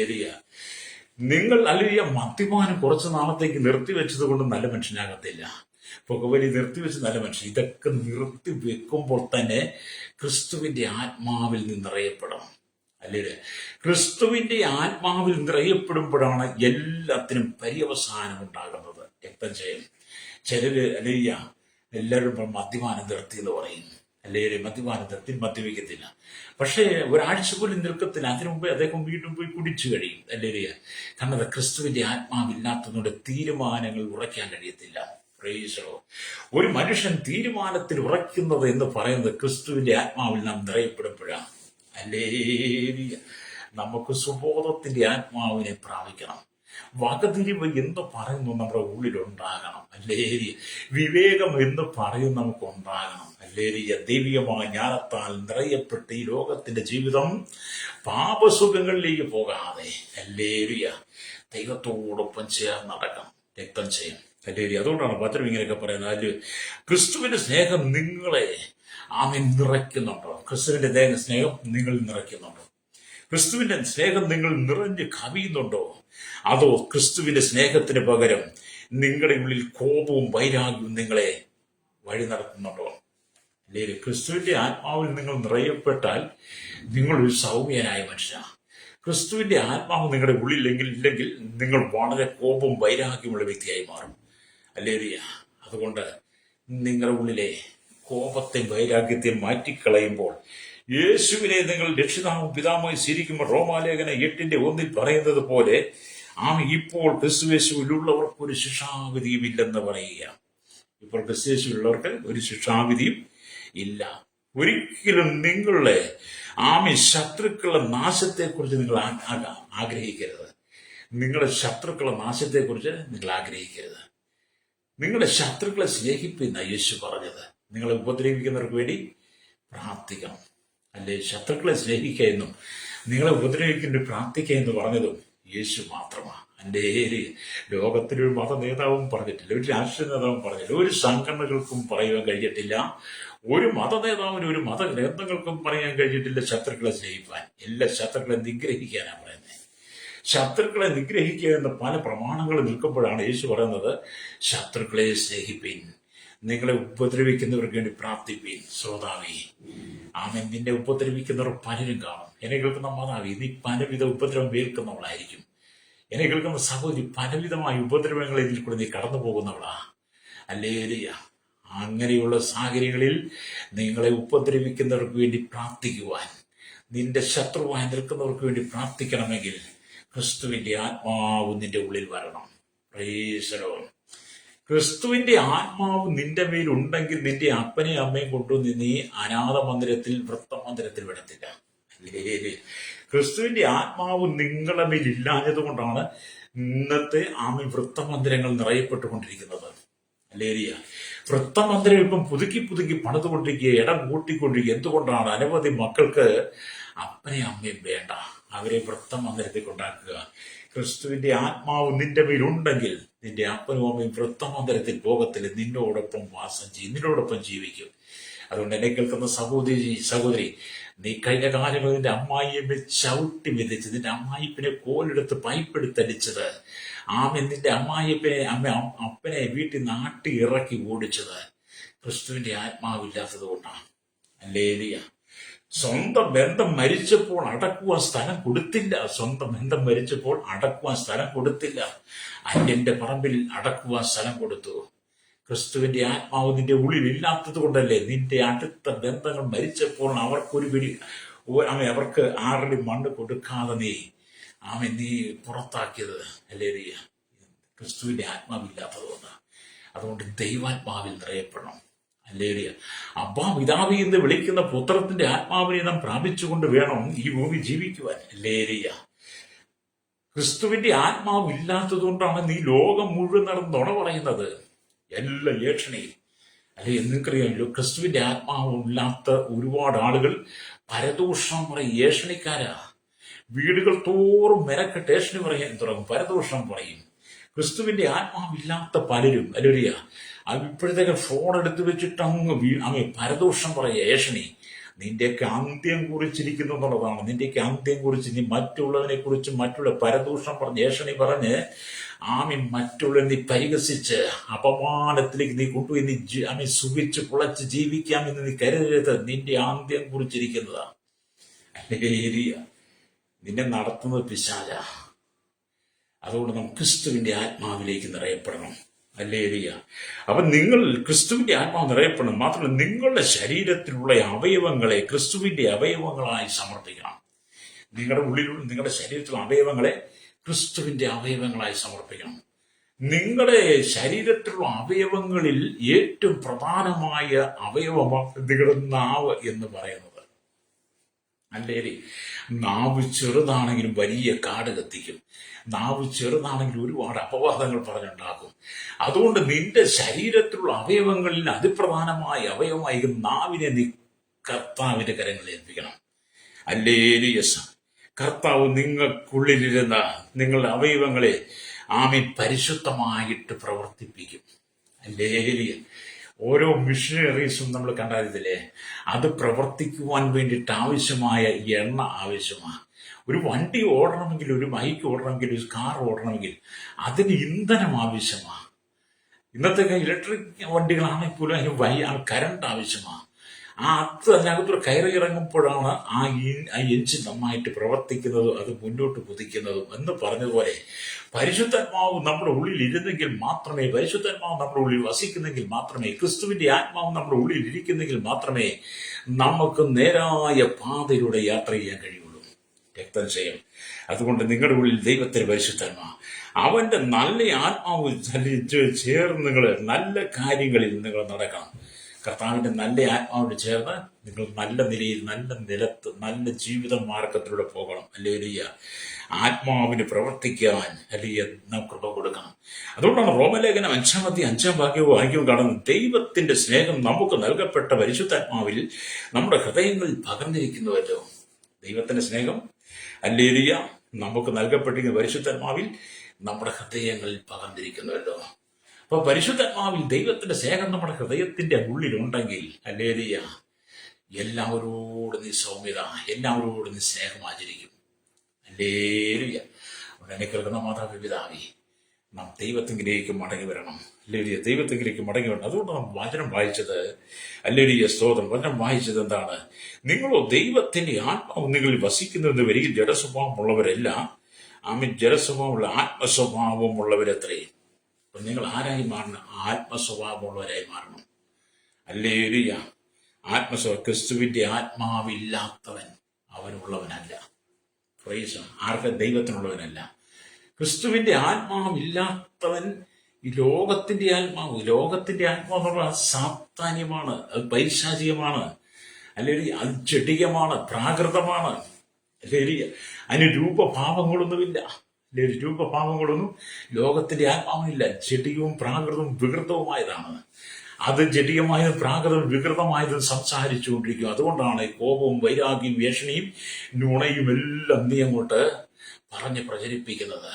നിങ്ങൾ അല്ലെങ്കിൽ മദ്യപാനം കുറച്ച് നാളത്തേക്ക് നിർത്തിവെച്ചത് കൊണ്ട് നല്ല മനുഷ്യനാകത്തില്ല. പുകവലി നിർത്തിവെച്ച് നല്ല മനുഷ്യൻ. ഇതൊക്കെ നിർത്തി വെക്കുമ്പോൾ തന്നെ ക്രിസ്തുവിന്റെ ആത്മാവിൽ നിന്ന് നിറയപ്പെടണം. അല്ലേ? ക്രിസ്തുവിന്റെ ആത്മാവിൽ നിറയപ്പെടുമ്പോഴാണ് എല്ലാത്തിനും പര്യവസാനം ഉണ്ടാകുന്നത്. രക്തം ചെയ്യും. ചിലര് അല്ലയ്യ എല്ലാവരും മദ്യപാനം നിർത്തി എന്ന് പറയും. അല്ലെങ്കിൽ മദ്യപാനം നിർത്തി മദ്യപിക്കത്തില്ല. പക്ഷേ ഒരാഴ്ച പോലും നിൽക്കത്തില്ല. അതിനു മുമ്പേ അദ്ദേഹം വീണ്ടും പോയി കുടിച്ചു കഴിയും. അല്ലെങ്കിൽ കാരണം ക്രിസ്തുവിന്റെ ആത്മാവില്ലാത്തതുകൊണ്ട് തീരുമാനങ്ങൾ ഉറയ്ക്കാൻ കഴിയത്തില്ല. ഒരു മനുഷ്യൻ തീരുമാനത്തിൽ ഉറയ്ക്കുന്നത് എന്ന് പറയുന്നത് ക്രിസ്തുവിന്റെ ആത്മാവിൽ നാം നിറയപ്പെടുമ്പോഴാണ്. അല്ലേ? നമുക്ക് സുബോധത്തിന്റെ ആത്മാവിനെ പ്രാപിക്കണം. വകതിരിവ് എന്ന് പറയുന്നു നമ്മുടെ ഉള്ളിലുണ്ടാകണം. അല്ലേ? വിവേകം എന്ന് പറയും നമുക്കുണ്ടാകണം. അല്ലേ? ദൈവികമായ ജ്ഞാനത്താൽ നിറയപ്പെട്ട് ഈ ലോകത്തിന്റെ ജീവിതം പാപസുഖങ്ങളിലേക്ക് പോകാതെ അല്ലേ ദൈവത്തോടൊപ്പം ചേർന്ന് നടക്കണം. രക്തം ചെയ്യും. അല്ലേ? അതുകൊണ്ടാണ് പത്രം ഇങ്ങനെയൊക്കെ പറയുന്നത്. അതിൽ ക്രിസ്തുവിന്റെ സ്നേഹം നിങ്ങളെ നിറയ്ക്കുന്നുണ്ടോ? ക്രിസ്തുവിന്റെ സ്നേഹം നിങ്ങൾ നിറയ്ക്കുന്നുണ്ടോ? ക്രിസ്തുവിന്റെ സ്നേഹം നിങ്ങൾ നിറഞ്ഞ് കവിയുന്നുണ്ടോ? അതോ ക്രിസ്തുവിന്റെ സ്നേഹത്തിന് പകരം നിങ്ങളുടെ ഉള്ളിൽ കോപവും വൈരാഗ്യവും നിങ്ങളെ വഴി നടത്തുന്നുണ്ടോ? അല്ലേ? ക്രിസ്തുവിന്റെ ആത്മാവിൽ നിങ്ങൾ നിറയപ്പെട്ടാൽ നിങ്ങളൊരു സൗമ്യനായ മനുഷ്യനാണ്. ക്രിസ്തുവിന്റെ ആത്മാവ് നിങ്ങളുടെ ഉള്ളിലെങ്കിൽ ഇല്ലെങ്കിൽ നിങ്ങൾ വളരെ കോപവും വൈരാഗ്യമുള്ള വ്യക്തിയായി മാറും. അല്ലേ? അതുകൊണ്ട് നിങ്ങളുടെ ഉള്ളിലെ കോപത്തെ വൈരാഗ്യത്തെ മാറ്റിക്കളയുമ്പോൾ യേശുവിനെ നിങ്ങൾ രക്ഷിതാവും പിതാവുമായി സ്വീകരിക്കുമ്പോൾ റോമാലേഖന 8:1 പറയുന്നത് പോലെ ഇപ്പോൾ ക്രിസ്തുയേശുവിലുള്ളവർക്ക് ഒരു ശിക്ഷാവിധിയും ഇല്ലെന്ന് പറയുക. ഇപ്പോൾ ക്രിസ്തുയേശുവിലുള്ളവർക്ക് ഒരു ശിക്ഷാവിധിയും ഇല്ല. ഒരിക്കലും നിങ്ങളുടെ ശത്രുക്കളുടെ നാശത്തെക്കുറിച്ച് നിങ്ങൾ ആഗ്രഹിക്കരുത്. നിങ്ങളുടെ ശത്രുക്കളുടെ നാശത്തെക്കുറിച്ച് നിങ്ങൾ ആഗ്രഹിക്കരുത്. നിങ്ങളുടെ ശത്രുക്കളെ സ്നേഹിപ്പിക്കുന്ന യേശു പറഞ്ഞത്. നിങ്ങളെ ഉപദ്രവിക്കുന്നവർക്ക് വേണ്ടി പ്രാർത്ഥിക്കണം. അല്ലെ? ശത്രുക്കളെ സ്നേഹിക്കുക എന്നും നിങ്ങളെ ഉപദ്രവിക്കേണ്ടി പ്രാർത്ഥിക്കുക എന്ന് പറഞ്ഞതും യേശു മാത്രമാണ്. എൻ്റെ ലോകത്തിലൊരു മത നേതാവും പറഞ്ഞിട്ടില്ല, ഒരു രാഷ്ട്രീയ നേതാവും പറഞ്ഞിട്ടില്ല, ഒരു സംഘടനകൾക്കും പറയുവാൻ കഴിഞ്ഞിട്ടില്ല, ഒരു മത നേതാവിനും ഒരു മത ഗ്രന്ഥങ്ങൾക്കും പറയാൻ കഴിഞ്ഞിട്ടില്ല ശത്രുക്കളെ സ്നേഹിപ്പാൻ. എല്ലാ ശത്രുക്കളെ നിഗ്രഹിക്കാനാണ് പറയുന്നത്. ശത്രുക്കളെ നിഗ്രഹിക്കുക എന്ന പല പ്രമാണങ്ങൾ നിൽക്കുമ്പോഴാണ് യേശു പറയുന്നത് ശത്രുക്കളെ സ്നേഹിപ്പീൻ, നിങ്ങളെ ഉപദ്രവിക്കുന്നവർക്ക് വേണ്ടി പ്രാർത്ഥിപ്പീൻ. ശ്രോതാവേ, നിന്നെ ഉപദ്രവിക്കുന്നവർ പലരും കാണും. എന്നെ കേൾക്കുന്ന മാതാവി, നീ പലവിധ ഉപദ്രവം ഏൽക്കുന്നവളായിരിക്കും. എന്നെ കേൾക്കുന്ന സഹോദരി, പലവിധമായ ഉപദ്രവങ്ങളിൽ ഇതിൽ കൂടെ നീ കടന്നു പോകുന്നവളാ. അല്ലേ? അങ്ങനെയുള്ള സാഹചര്യങ്ങളിൽ നിങ്ങളെ ഉപദ്രവിക്കുന്നവർക്ക് വേണ്ടി പ്രാർത്ഥിക്കുവാൻ, നിന്റെ ശത്രുവായി നിൽക്കുന്നവർക്ക് വേണ്ടി പ്രാർത്ഥിക്കണമെങ്കിൽ ക്രിസ്തുവിന്റെ ആത്മാവ് നിന്റെ ഉള്ളിൽ വരണം. Price the Lord. ക്രിസ്തുവിന്റെ ആത്മാവ് നിന്റെ മേൽ ഉണ്ടെങ്കിൽ നിന്റെ അപ്പനെയും അമ്മയും കൊണ്ടുവന്ന് നീ അനാഥ മന്ദിരത്തിൽ വൃത്തമന്ദിരത്തിൽ വിടത്തില്ല. അല്ലേ? ക്രിസ്തുവിന്റെ ആത്മാവ് നിങ്ങളുടെ മേൽ ഇല്ലാഞ്ഞത് കൊണ്ടാണ് ഇന്നത്തെ വൃത്തമന്ദിരങ്ങൾ നിറയപ്പെട്ടുകൊണ്ടിരിക്കുന്നത്. അല്ലേ? വൃത്തമന്ദിരം ഇപ്പം പുതുക്കി പുതുക്കി പണിതുകൊണ്ടിരിക്കുക, ഇടം കൂട്ടിക്കൊണ്ടിരിക്കുക. എന്തുകൊണ്ടാണ്? അനവധി മക്കൾക്ക് അപ്പനെയും അമ്മയും വേണ്ട, അവരെ വൃത്തമന്ദിരത്തിൽ കൊണ്ടാക്കുക. ക്രിസ്തുവിന്റെ ആത്മാവ് നിന്റെ മേലുണ്ടെങ്കിൽ നിന്റെ അപ്പനും അമ്മയും വൃത്തമന്ദിരത്തിൽ പോകത്തില്ല, നിന്നോടൊപ്പം വാസം ചെയ്യും, നിന്നോടൊപ്പം ജീവിക്കും. അതുകൊണ്ട് എന്നെ കേൾക്കുന്ന സഹോദരി, നീ കഴിഞ്ഞ കാലങ്ങളിൽ നിന്റെ അമ്മായിയെ ചവിട്ടി വിധിച്ച്, നിന്റെ അമ്മായിപ്പിനെ കോലെടുത്ത് പൈപ്പെടുത്തടിച്ചത്, നിന്റെ അപ്പനെ വീട്ടിൽ നാട്ടി ഇറക്കി ഓടിച്ചത് ക്രിസ്തുവിന്റെ ആത്മാവില്ലാത്തത് കൊണ്ടാണ്. അല്ലേലിയ. സ്വന്തം ബന്ധം മരിച്ചപ്പോൾ അടക്കുവാൻ സ്ഥലം കൊടുത്തില്ല. സ്വന്തം ബന്ധം മരിച്ചപ്പോൾ അടക്കുവാൻ സ്ഥലം കൊടുത്തില്ല. അന്യന്റെ പറമ്പിൽ അടക്കുവാൻ സ്ഥലം കൊടുത്തു. ക്രിസ്തുവിന്റെ ആത്മാവ് നിന്റെ ഉള്ളിൽ ഇല്ലാത്തത് കൊണ്ടല്ലേ നിന്റെ അടുത്ത ബന്ധങ്ങൾ മരിച്ചപ്പോൾ അവർക്ക് 6 അടി മണ്ണ് കൊടുക്കാതെ നീ പുറത്താക്കിയത്. അല്ലേ? ക്രിസ്തുവിന്റെ ആത്മാവില്ലാത്തത് കൊണ്ടാണ്. അതുകൊണ്ട് ദൈവാത്മാവിൽ നിറയപ്പെടണം. അല്ലേ? അബ്ബാ പിതാവി എന്ന് വിളിക്കുന്ന പുത്രത്തിന്റെ ആത്മാവിനെ നാം പ്രാപിച്ചുകൊണ്ട് വേണം ഈ ഭൂമി ജീവിക്കുവാൻ. അല്ലേ? ക്രിസ്തുവിന്റെ ആത്മാവ് ഇല്ലാത്തത് കൊണ്ടാണ് നീ ലോകം മുഴുവൻ നടന്ന് നുണ പറയുന്നത്. എല്ലാ ഏഷണയും. അല്ലെ? നിങ്ങൾക്കറിയാമല്ലോ, ക്രിസ്തുവിന്റെ ആത്മാവ് ഇല്ലാത്ത ഒരുപാട് ആളുകൾ പരദൂഷണം പറയും, ഏഷണിക്കാരാ. വീടുകൾ തോറും മെനക്കെട്ട് ഏഷണി പറയാൻ തുടങ്ങും, പരദൂഷണം പറയും. ക്രിസ്തുവിന്റെ ആത്മാവില്ലാത്ത പലരും അല്ലുരിയ ഇപ്പോഴത്തേക്ക് ഫോൺ എടുത്തു വെച്ചിട്ട് അങ്ങ് പരദൂഷണം പറയുക, ഏഷണി നിന്റെയൊക്കെ അന്ത്യം കുറിച്ചിരിക്കുന്നു എന്നുള്ളതാണ്. നിന്റെയൊക്കെ അന്ത്യം കുറിച്ച് നീ മറ്റുള്ളവനെ കുറിച്ച് മറ്റുള്ള പരദൂഷണം പറഞ്ഞ് ഏഷണി പറഞ്ഞ് മറ്റുള്ളവരെ നീ പരിഹസിച്ച് അപമാനത്തിലേക്ക് നീ കൊണ്ടുപോയി നീ സുഖിച്ച് പുളച്ച് ജീവിക്കാമെന്ന് നീ കരുതരുത്. നിന്റെ അന്ത്യം കുറിച്ചിരിക്കുന്നതാ. നിന്നെ നടത്തുന്നത് പിശാച. അതുകൊണ്ട് നമുക്ക് ക്രിസ്തുവിന്റെ ആത്മാവിലേക്ക് നിറയപ്പെടണം. ഹല്ലേലൂയ. അപ്പൊ നിങ്ങൾ ക്രിസ്തുവിന്റെ ആത്മാവ് നിറയപ്പെടണം. മാത്രമല്ല നിങ്ങളുടെ ശരീരത്തിലുള്ള അവയവങ്ങളെ ക്രിസ്തുവിന്റെ അവയവങ്ങളായി സമർപ്പിക്കണം. നിങ്ങളുടെ ഉള്ളിലുള്ള നിങ്ങളുടെ ശരീരത്തിലുള്ള അവയവങ്ങളെ ക്രിസ്തുവിന്റെ അവയവങ്ങളായി സമർപ്പിക്കണം. നിങ്ങളുടെ ശരീരത്തിലുള്ള അവയവങ്ങളിൽ ഏറ്റവും പ്രധാനമായ അവയവമാണ് നിങ്ങളുടെ നാവ് എന്ന് പറയുന്നത്. അല്ലേരി, നാവ് ചെറുതാണെങ്കിലും വലിയ കാട് കത്തിക്കും. നാവ് ചെറുതാണെങ്കിൽ ഒരുപാട് അപവാദങ്ങൾ പറഞ്ഞുണ്ടാക്കും. അതുകൊണ്ട് നിന്റെ ശരീരത്തിലുള്ള അവയവങ്ങളിൽ അതിപ്രധാനമായ അവയവമായി നാവിനെ നീ കർത്താവിന്റെ കരങ്ങളിൽ ഏൽപ്പിക്കണം. ഹല്ലേലൂയ. കർത്താവ് നിങ്ങൾക്കുള്ളിലിരുന്ന നിങ്ങളുടെ അവയവങ്ങളെ പരിശുദ്ധമായിട്ട് പ്രവർത്തിപ്പിക്കും. ഹല്ലേലൂയ. ഓരോ മിഷനറീസും നമ്മൾ കണ്ടായിരുന്നില്ലേ, അത് പ്രവർത്തിക്കുവാൻ വേണ്ടിയിട്ട് ആവശ്യമായ എണ്ണ ആവശ്യമാണ്. ഒരു വണ്ടി ഓടണമെങ്കിൽ, ഒരു ബൈക്ക് ഓടണമെങ്കിൽ, ഒരു കാർ ഓടണമെങ്കിൽ അതിന് ഇന്ധനം ആവശ്യമാണ്. ഇന്നത്തെ ഇലക്ട്രിക് വണ്ടികളാണെങ്കിൽ പോലും അതിന് കറണ്ട് ആവശ്യമാണ്. അതിനകത്തൊരു കയറി ഇറങ്ങുമ്പോഴാണ് ആ എഞ്ചിൻ നന്നായിട്ട് പ്രവർത്തിക്കുന്നതും അത് മുന്നോട്ട് കുതിക്കുന്നതും എന്ന് പറഞ്ഞതുപോലെ പരിശുദ്ധാത്മാവ് നമ്മുടെ ഉള്ളിൽ ഇരുന്നെങ്കിൽ മാത്രമേ, പരിശുദ്ധാത്മാവ് നമ്മുടെ ഉള്ളിൽ വസിക്കുന്നെങ്കിൽ മാത്രമേ, ക്രിസ്തുവിന്റെ ആത്മാവ് നമ്മുടെ ഉള്ളിൽ ഇരിക്കുന്നെങ്കിൽ മാത്രമേ നമുക്ക് നേരായ പാതയിലൂടെ യാത്ര ചെയ്യാൻ കഴിയുള്ളൂ. രക്തം ചെയ്യും. അതുകൊണ്ട് നിങ്ങളുടെ ഉള്ളിൽ ദൈവത്തിന്റെ പരിശുദ്ധാത്മാവ്, അവന്റെ നല്ല ആത്മാവ് ചേർന്ന് നിങ്ങൾ നല്ല കാര്യങ്ങളിൽ നിങ്ങൾ നടക്കണം. കർത്താവിന്റെ നല്ല ആത്മാവിനോട് ചേർന്ന് നിങ്ങൾ നല്ല നിലയിൽ, നല്ല നിലത്ത്, നല്ല ജീവിത മാർഗത്തിലൂടെ പോകണം. ഹല്ലേലൂയ. ആത്മാവിന് പ്രവർത്തിക്കാൻ നാം കൃപ കൊടുക്കണം. അതുകൊണ്ടാണ് റോമലേഖനം 5-5 വാക്യവും കാണുന്നത്, ദൈവത്തിന്റെ സ്നേഹം നമുക്ക് നൽകപ്പെട്ട പരിശുദ്ധാത്മാവിൽ നമ്മുടെ ഹൃദയങ്ങളിൽ പകർന്നിരിക്കുന്നുവല്ലോ. ദൈവത്തിന്റെ സ്നേഹം ഹല്ലേലൂയ നമുക്ക് നൽകപ്പെട്ടിരിക്കുന്ന പരിശുദ്ധാത്മാവിൽ നമ്മുടെ ഹൃദയങ്ങളിൽ പകർന്നിരിക്കുന്നുവല്ലോ. അപ്പൊ പരിശുദ്ധാത്മാവിൽ ദൈവത്തിന്റെ സ്നേഹം നമ്മുടെ ഹൃദയത്തിന്റെ ഉള്ളിലുണ്ടെങ്കിൽ ഹല്ലേലൂയ എല്ലാവരോടും നീ സൗമ്യത, എല്ലാവരോടും നീ സ്നേഹം ആചരിക്കും. ഹല്ലേലൂയ. അവിടെ കേൾക്കുന്ന മാതാപിതാവേ, നാം ദൈവത്തെങ്കിലേക്ക് മടങ്ങി വരണം. ഹല്ലേലൂയ. ദൈവത്തെങ്കിലേക്ക് മടങ്ങി വരണം. അതുകൊണ്ട് നാം വചനം വായിച്ചത്, ഹല്ലേലൂയ സ്തോത്രം, വചനം വായിച്ചത് എന്താണ്? നിങ്ങളോ ദൈവത്തിന്റെ ആത്മാവ് നിങ്ങളിൽ വസിക്കുന്നതെന്ന് വരികിൽ ജഡസ്വഭാവമുള്ളവരല്ല, ജഡസ്വഭാവമുള്ള ആത്മസ്വഭാവമുള്ളവരത്രേ. അപ്പൊ നിങ്ങൾ ആരായി മാറണം? ആത്മസ്വഭാവമുള്ളവരായി മാറണം. ഹല്ലേലൂയ. ക്രിസ്തുവിന്റെ ആത്മാവില്ലാത്തവൻ അവനുള്ളവനല്ല. പ്രൈസ്. ആർക്ക്? ദൈവത്തിനുള്ളവനല്ല. ക്രിസ്തുവിന്റെ ആത്മാവില്ലാത്തവൻ ഈ ലോകത്തിന്റെ ആത്മാവ് എന്നുള്ള സാത്താന്യമാണ്, അത് പൈശാചികമാണ്, അല്ലെങ്കിൽ അത് ജഡികമാണ്, പ്രാകൃതമാണ്. അല്ലെങ്കിൽ അതിന് രൂപഭാവങ്ങളൊന്നുമില്ല. രൂപഭാവങ്ങളൊന്നും ലോകത്തിന്റെ ആത്മാവിനില്ല. ജഡികവും പ്രാകൃതവും വികൃതവുമായതാണ്. അത് ജഡികമായതും പ്രാകൃതവും വികൃതമായതും സംസാരിച്ചുകൊണ്ടിരിക്കും. അതുകൊണ്ടാണ് കോപവും വൈരാഗ്യവും വേഷണിയും നുണയും എല്ലാം നീ അങ്ങോട്ട് പറഞ്ഞ് പ്രചരിപ്പിക്കുന്നത്.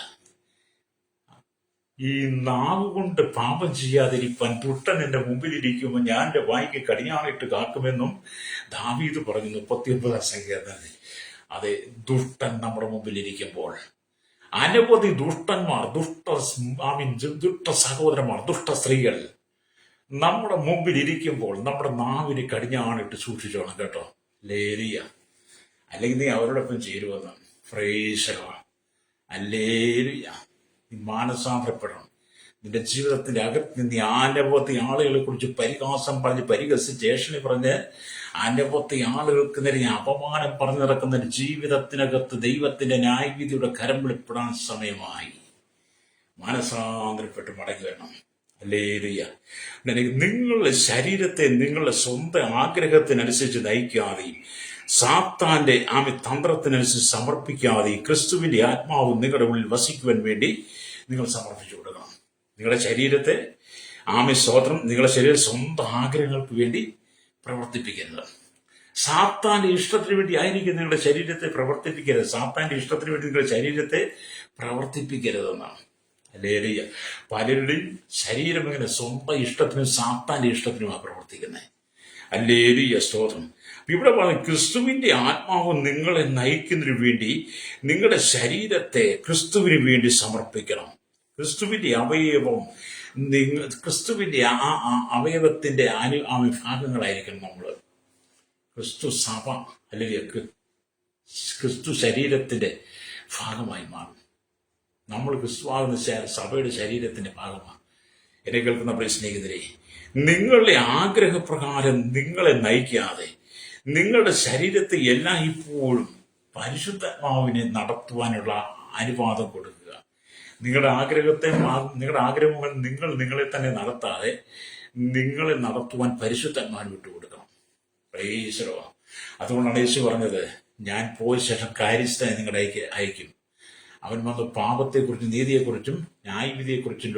ഈ നാവ് കൊണ്ട് പാപം ചെയ്യാതിരിക്കാൻ ദുഷ്ടൻ എന്റെ മുമ്പിലിരിക്കുമ്പോൾ ഞാൻ എന്റെ വായ്ക്ക് കടിഞ്ഞാണിട്ട് കാക്കുമെന്നും ദാവീദ് പറഞ്ഞു 39 സങ്കീർത്തനത്തിൽ. അതെ, ദുഷ്ടൻ നമ്മുടെ മുമ്പിലിരിക്കുമ്പോൾ അനവധി ദുഷ്ടന്മാർ, ദുഷ്ട സഹോദരന്മാർ, ദുഷ്ട സ്ത്രീകൾ നമ്മുടെ മുമ്പിൽ ഇരിക്കുമ്പോൾ നമ്മുടെ നാവിന് കടിഞ്ഞാണിട്ട് സൂക്ഷിച്ചോണം കേട്ടോ. ഹല്ലേലൂയ. അല്ലെങ്കിൽ നീ അവരോടൊപ്പം ചേരുവെന്ന്. Praise the lord. ഹല്ലേലൂയ. നീ മാനസാന്തരപ്പെടണം. നിന്റെ ജീവിതത്തിന്റെ അകത്ത് നീ അനവധി ആളുകളെ കുറിച്ച് പരിഹാസം പറഞ്ഞ് പരിഹസിച്ച് ഏഷണി പറഞ്ഞ് അനവധി ആളുകൾക്ക് നേരെ അപമാനം പറഞ്ഞു നടക്കുന്ന ജീവിതത്തിനകത്ത് ദൈവത്തിന്റെ ന്യായവിധിയുടെ കരം വെളിപ്പെടാൻ സമയമായി. മാനസാന്തരപ്പെട്ട് മടങ്ങി വരണം. ഹല്ലേലൂയ. നിങ്ങളുടെ ശരീരത്തെ നിങ്ങളുടെ സ്വന്തം ആഗ്രഹത്തിനനുസരിച്ച് നയിക്കാതെയും സാത്താന്റെ തന്ത്രത്തിനനുസരിച്ച് സമർപ്പിക്കാതെയും ക്രിസ്തുവിന്റെ ആത്മാവ് നിങ്ങളുടെ ഉള്ളിൽ വസിക്കുവാൻ വേണ്ടി നിങ്ങൾ സമർപ്പിച്ചു കൊടുക്കണം. നിങ്ങളുടെ ശരീരത്തെ സ്തോത്രം, നിങ്ങളുടെ ശരീരം സ്വന്തം ആഗ്രഹങ്ങൾക്ക് വേണ്ടി പ്രവർത്തിപ്പിക്കരുത്. സാത്താന്റെ ഇഷ്ടത്തിന് വേണ്ടി ആയിരിക്കും നിങ്ങളുടെ ശരീരത്തെ പ്രവർത്തിപ്പിക്കരുത്. സാത്താന്റെ ഇഷ്ടത്തിന് വേണ്ടി നിങ്ങളുടെ ശരീരത്തെ പ്രവർത്തിപ്പിക്കരുതെന്നാണ്. ഹല്ലേലൂയ. പലരുടെയും ശരീരം ഇങ്ങനെ സ്വന്തം ഇഷ്ടത്തിനും സാത്താന്റെ ഇഷ്ടത്തിനുമാണ് പ്രവർത്തിക്കുന്നത്. ഹല്ലേലൂയ, സ്തോത്രം. ഇവിടെ പറഞ്ഞ ക്രിസ്തുവിന്റെ ആത്മാവ് നിങ്ങളെ നയിക്കുന്നതിന് വേണ്ടി നിങ്ങളുടെ ശരീരത്തെ ക്രിസ്തുവിന് വേണ്ടി സമർപ്പിക്കണം. ക്രിസ്തുവിന്റെ അവയവം ക്രിസ്തുവിന്റെ അവയവത്തിന്റെ വിഭാഗങ്ങളായിരിക്കണം നമ്മൾ. ക്രിസ്തു സഭ അല്ലെങ്കിൽ ക്രിസ്തു ശരീരത്തിന്റെ ഭാഗമായി മാറും. നമ്മൾ ക്രിസ്തുവാകുന്ന സഭയുടെ ശരീരത്തിന്റെ ഭാഗമാണ്. എന്നെ കേൾക്കുന്ന പ്രിയ സ്നേഹിതരെ, നിങ്ങളുടെ ആഗ്രഹപ്രകാരം നിങ്ങളെ നയിക്കാതെ നിങ്ങളുടെ ശരീരത്തെ എല്ലായ്പ്പോഴും പരിശുദ്ധാത്മാവിനെ നടത്തുവാനുള്ള അനുവാദം കൊടുക്കുക. നിങ്ങളുടെ ആഗ്രഹങ്ങൾ നിങ്ങളെ തന്നെ നടത്താതെ നിങ്ങളെ നടത്തുവാൻ പരിശുദ്ധാത്മാവിന് വിട്ടുകൊടുക്കണം. Price the Lord. അതുകൊണ്ടാണ് യേശു പറഞ്ഞത്, ഞാൻ പോയ ശേഷം കാര്യസ്ഥനെ നിങ്ങളുടെ അയക്കും. അവൻ വന്ന് പാപത്തെക്കുറിച്ചും നീതിയെക്കുറിച്ചും ന്യായവിധിയെക്കുറിച്ചും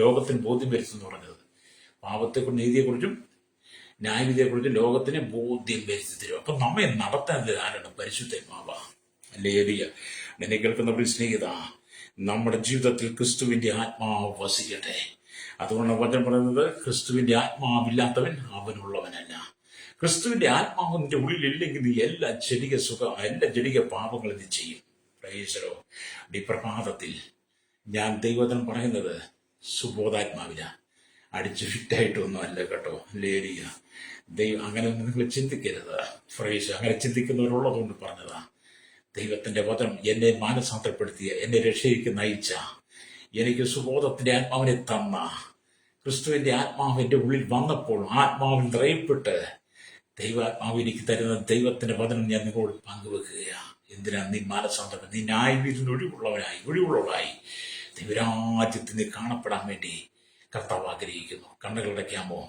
ലോകത്തിന് ബോധ്യം വരുത്തും എന്ന് പറഞ്ഞത്. പാപത്തെക്കുറിച്ചും നീതിയെക്കുറിച്ചും ന്യായവിധിയെക്കുറിച്ചും ലോകത്തിന് ബോധ്യം വരുത്തി തരും. അപ്പൊ നമ്മെ നടത്താൻ ആരാണ്? പരിശുദ്ധാത്മാവാ. ഹല്ലേലൂയ. എന്നെ കേൾക്കുന്ന സ്നേഹിത, നമ്മുടെ ജീവിതത്തിൽ ക്രിസ്തുവിന്റെ ആത്മാവ് വസിക്കട്ടെ. അതുകൊണ്ട് വചനം പറയുന്നത്, ക്രിസ്തുവിന്റെ ആത്മാവില്ലാത്തവൻ അവനുള്ളവനല്ല. ക്രിസ്തുവിന്റെ ആത്മാവ് നിന്റെ ഉള്ളിലില്ലെങ്കിൽ നീ എല്ലാ ജടിക പാപങ്ങളും നീ ചെയ്യും. പ്രൈസലോ. ഈ പ്രഭാതത്തിൽ ഞാൻ ദൈവത്തിനും പറയുന്നത് സുബോധാത്മാവില, അടിച്ച് ഫിറ്റായിട്ടൊന്നും അല്ല കേട്ടോ. ലേരിയ അങ്ങനെ നിങ്ങൾ ചിന്തിക്കരുത്. ഫ്രൈസ് അങ്ങനെ ചിന്തിക്കുന്നവരുള്ളതുകൊണ്ട് പറഞ്ഞതാ. ദൈവത്തിന്റെ വചനം എന്നെ മാനസാന്തരപ്പെടുത്തിയ, എന്നെ രക്ഷയ്ക്ക് നയിച്ച, എനിക്ക് സുബോധത്തിന്റെ ആത്മാവിനെ തന്ന ക്രിസ്തുവിന്റെ ആത്മാവിന്റെ ഉള്ളിൽ വന്നപ്പോൾ ആത്മാവിൽ നിറയപ്പെട്ട് ദൈവാത്മാവ് എനിക്ക് തരുന്ന ദൈവത്തിന്റെ വചനം ഞാൻ നിങ്ങളോട് പങ്കുവെക്കുകയാണ്. എന്തിനാ? നീ മാനസാന്തരം, നീ ന്യായവിധിയിൽ ഒഴിവുള്ളവരായി ദൈവരാജ്യത്തിൽ നീ കാണപ്പെടാൻ വേണ്ടി കർത്താവ് ആഗ്രഹിക്കുന്നു. കണ്ണുകളടയ്ക്കാമോ?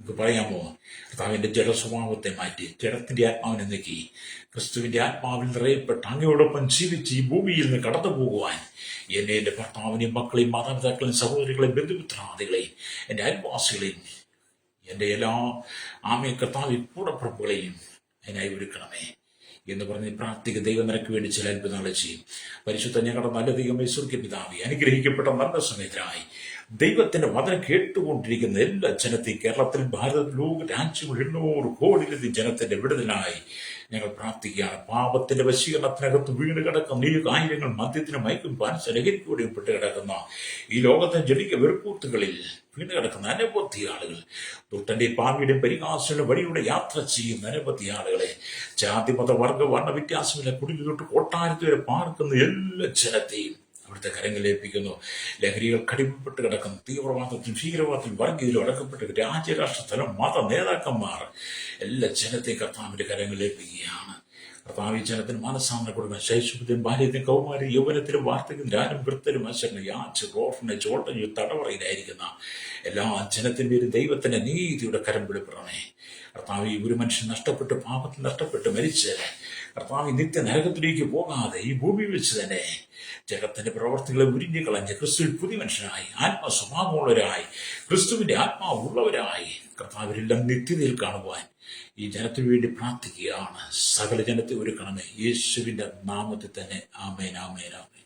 നമുക്ക് പറയാമോ? കർത്താവിന്റെ ജഡസ്വഭാവത്തെ മാറ്റി ജഡത്തിന്റെ ആത്മാവിനെ നീക്കി ക്രിസ്തുവിന്റെ ആത്മാവിൽ നിറയപ്പെട്ട് അങ്ങയോടൊപ്പം ജീവിച്ച് ഈ ഭൂമിയിൽ നിന്ന് കടന്നു പോകുവാൻ എന്നെ, എന്റെ ഭർത്താവിനെയും മക്കളെയും മാതാപിതാക്കളെയും സഹോദരികളെയും ബന്ധുമിത്രാദികളെയും എന്റെ അയൽവാസികളെയും എന്റെ എല്ലാ കർത്താവ് കൂടപ്പുറപ്പുകളെയും അതിനായി ഒരുക്കണമേ എന്ന് പറഞ്ഞ് പ്രാർത്ഥിക. ദൈവം നിനക്ക് വേണ്ടി ചില അത്ഭുതങ്ങളെ ചെയ്യും. പരിശുദ്ധ ഞങ്ങളുടെ നല്ല ദൈവമേ, സ്വർഗ്ഗ പിതാവേ, അനുഗ്രഹിക്കപ്പെട്ട നല്ല സമയത്തിനായി ദൈവത്തിന്റെ വചനം കേട്ടുകൊണ്ടിരിക്കുന്ന എല്ലാ ജനത്തെയും, കേരളത്തിൽ, ഭാരതത്തിൽ, ലോക രാജ്യങ്ങളിൽ 800 കോടിയിലധികം ജനത്തിന്റെ വിടുതലായി ഞങ്ങൾ പ്രാർത്ഥിക്കുകയാണ്. പാപത്തിന്റെ വശീകരണത്തിനകത്ത് വീണ് കിടക്കുന്ന ആയിരങ്ങൾ മദ്യത്തിന് മയക്കും പാൻസ് ലഹരിക്കൂടെ പെട്ട് കിടക്കുന്ന ഈ ലോകത്തെ ജടിക വെറുക്കൂത്തുകളിൽ വീണ് കിടക്കുന്ന അനവധി ആളുകൾ, ദുഷ്ടന്റെ പാവിയുടെയും പരിഹാസങ്ങളുടെ വഴിയുടെ യാത്ര ചെയ്യുന്ന അനവധി ആളുകളെ, ജാതി മത വർഗ വർണ്ണ വ്യത്യാസമില്ല, കുടിൽ തൊട്ട് കൊട്ടാരത്തിൽ വരെ പാർക്കുന്ന എല്ലാ ജനത്തെയും അവിടുത്തെ കരങ്ങളിലേൽപ്പിക്കുന്നു. ലഹരികൾ കടിമപ്പെട്ട് കിടക്കുന്ന തീവ്രവാദത്തിലും ഭീകരവാദത്തിലും വർഗീയത്തിലും അടക്കപ്പെട്ട് രാജ്യരാഷ്ട്ര തലം മത നേതാക്കന്മാർ എല്ലാ ജനത്തെയും കർത്താവിന്റെ കരങ്ങളിലേൽപ്പിക്കുകയാണ്. കർത്താവ് ഈ ജനത്തിന് മനസ്സാന്തരം കൊടുക്കുന്ന ശൈശവത്തിലും ബാല്യത്തിലും കൗമാരം യൗവനത്തിലും വാർദ്ധക്യത്തിലും വൃത്തലും അശരണം യാച്ച് റോഫിനെ ചോട്ടഞ്ഞു തടവറയിലായിരിക്കുന്ന എല്ലാ ജനത്തിന്റെയും ദൈവത്തിന്റെ നീതിയുടെ കരം വെളിപ്പെടണേ. കർത്താവ് ഈ ഒരു മനുഷ്യൻ നഷ്ടപ്പെട്ട് പാപത്തിൽ നഷ്ടപ്പെട്ട് മരിച്ച് കർത്താവ് നിത്യ നരകത്തിലേക്ക് പോകാതെ ഈ ഭൂമിയിൽ വെച്ച് തന്നെ ജഗത്തിന്റെ പ്രവർത്തികളെ ഉരിഞ്ഞു കളഞ്ഞ് ക്രിസ്തുവിൽ പുതിയ മനുഷ്യനായി ആത്മസ്വഭാവമുള്ളവരായി ക്രിസ്തുവിന്റെ ആത്മാവുള്ളവരായി കർത്താവിലെല്ലാം നിത്യതയിൽ കാണുവാൻ ഈ ജനത്തിനു വേണ്ടി പ്രാർത്ഥിക്കുകയാണ്. സകല ജനത്തെ ഒരുക്കണമേ യേശുവിന്റെ നാമത്തിൽ തന്നെ. ആമേൻ, ആമേൻ, ആമേൻ.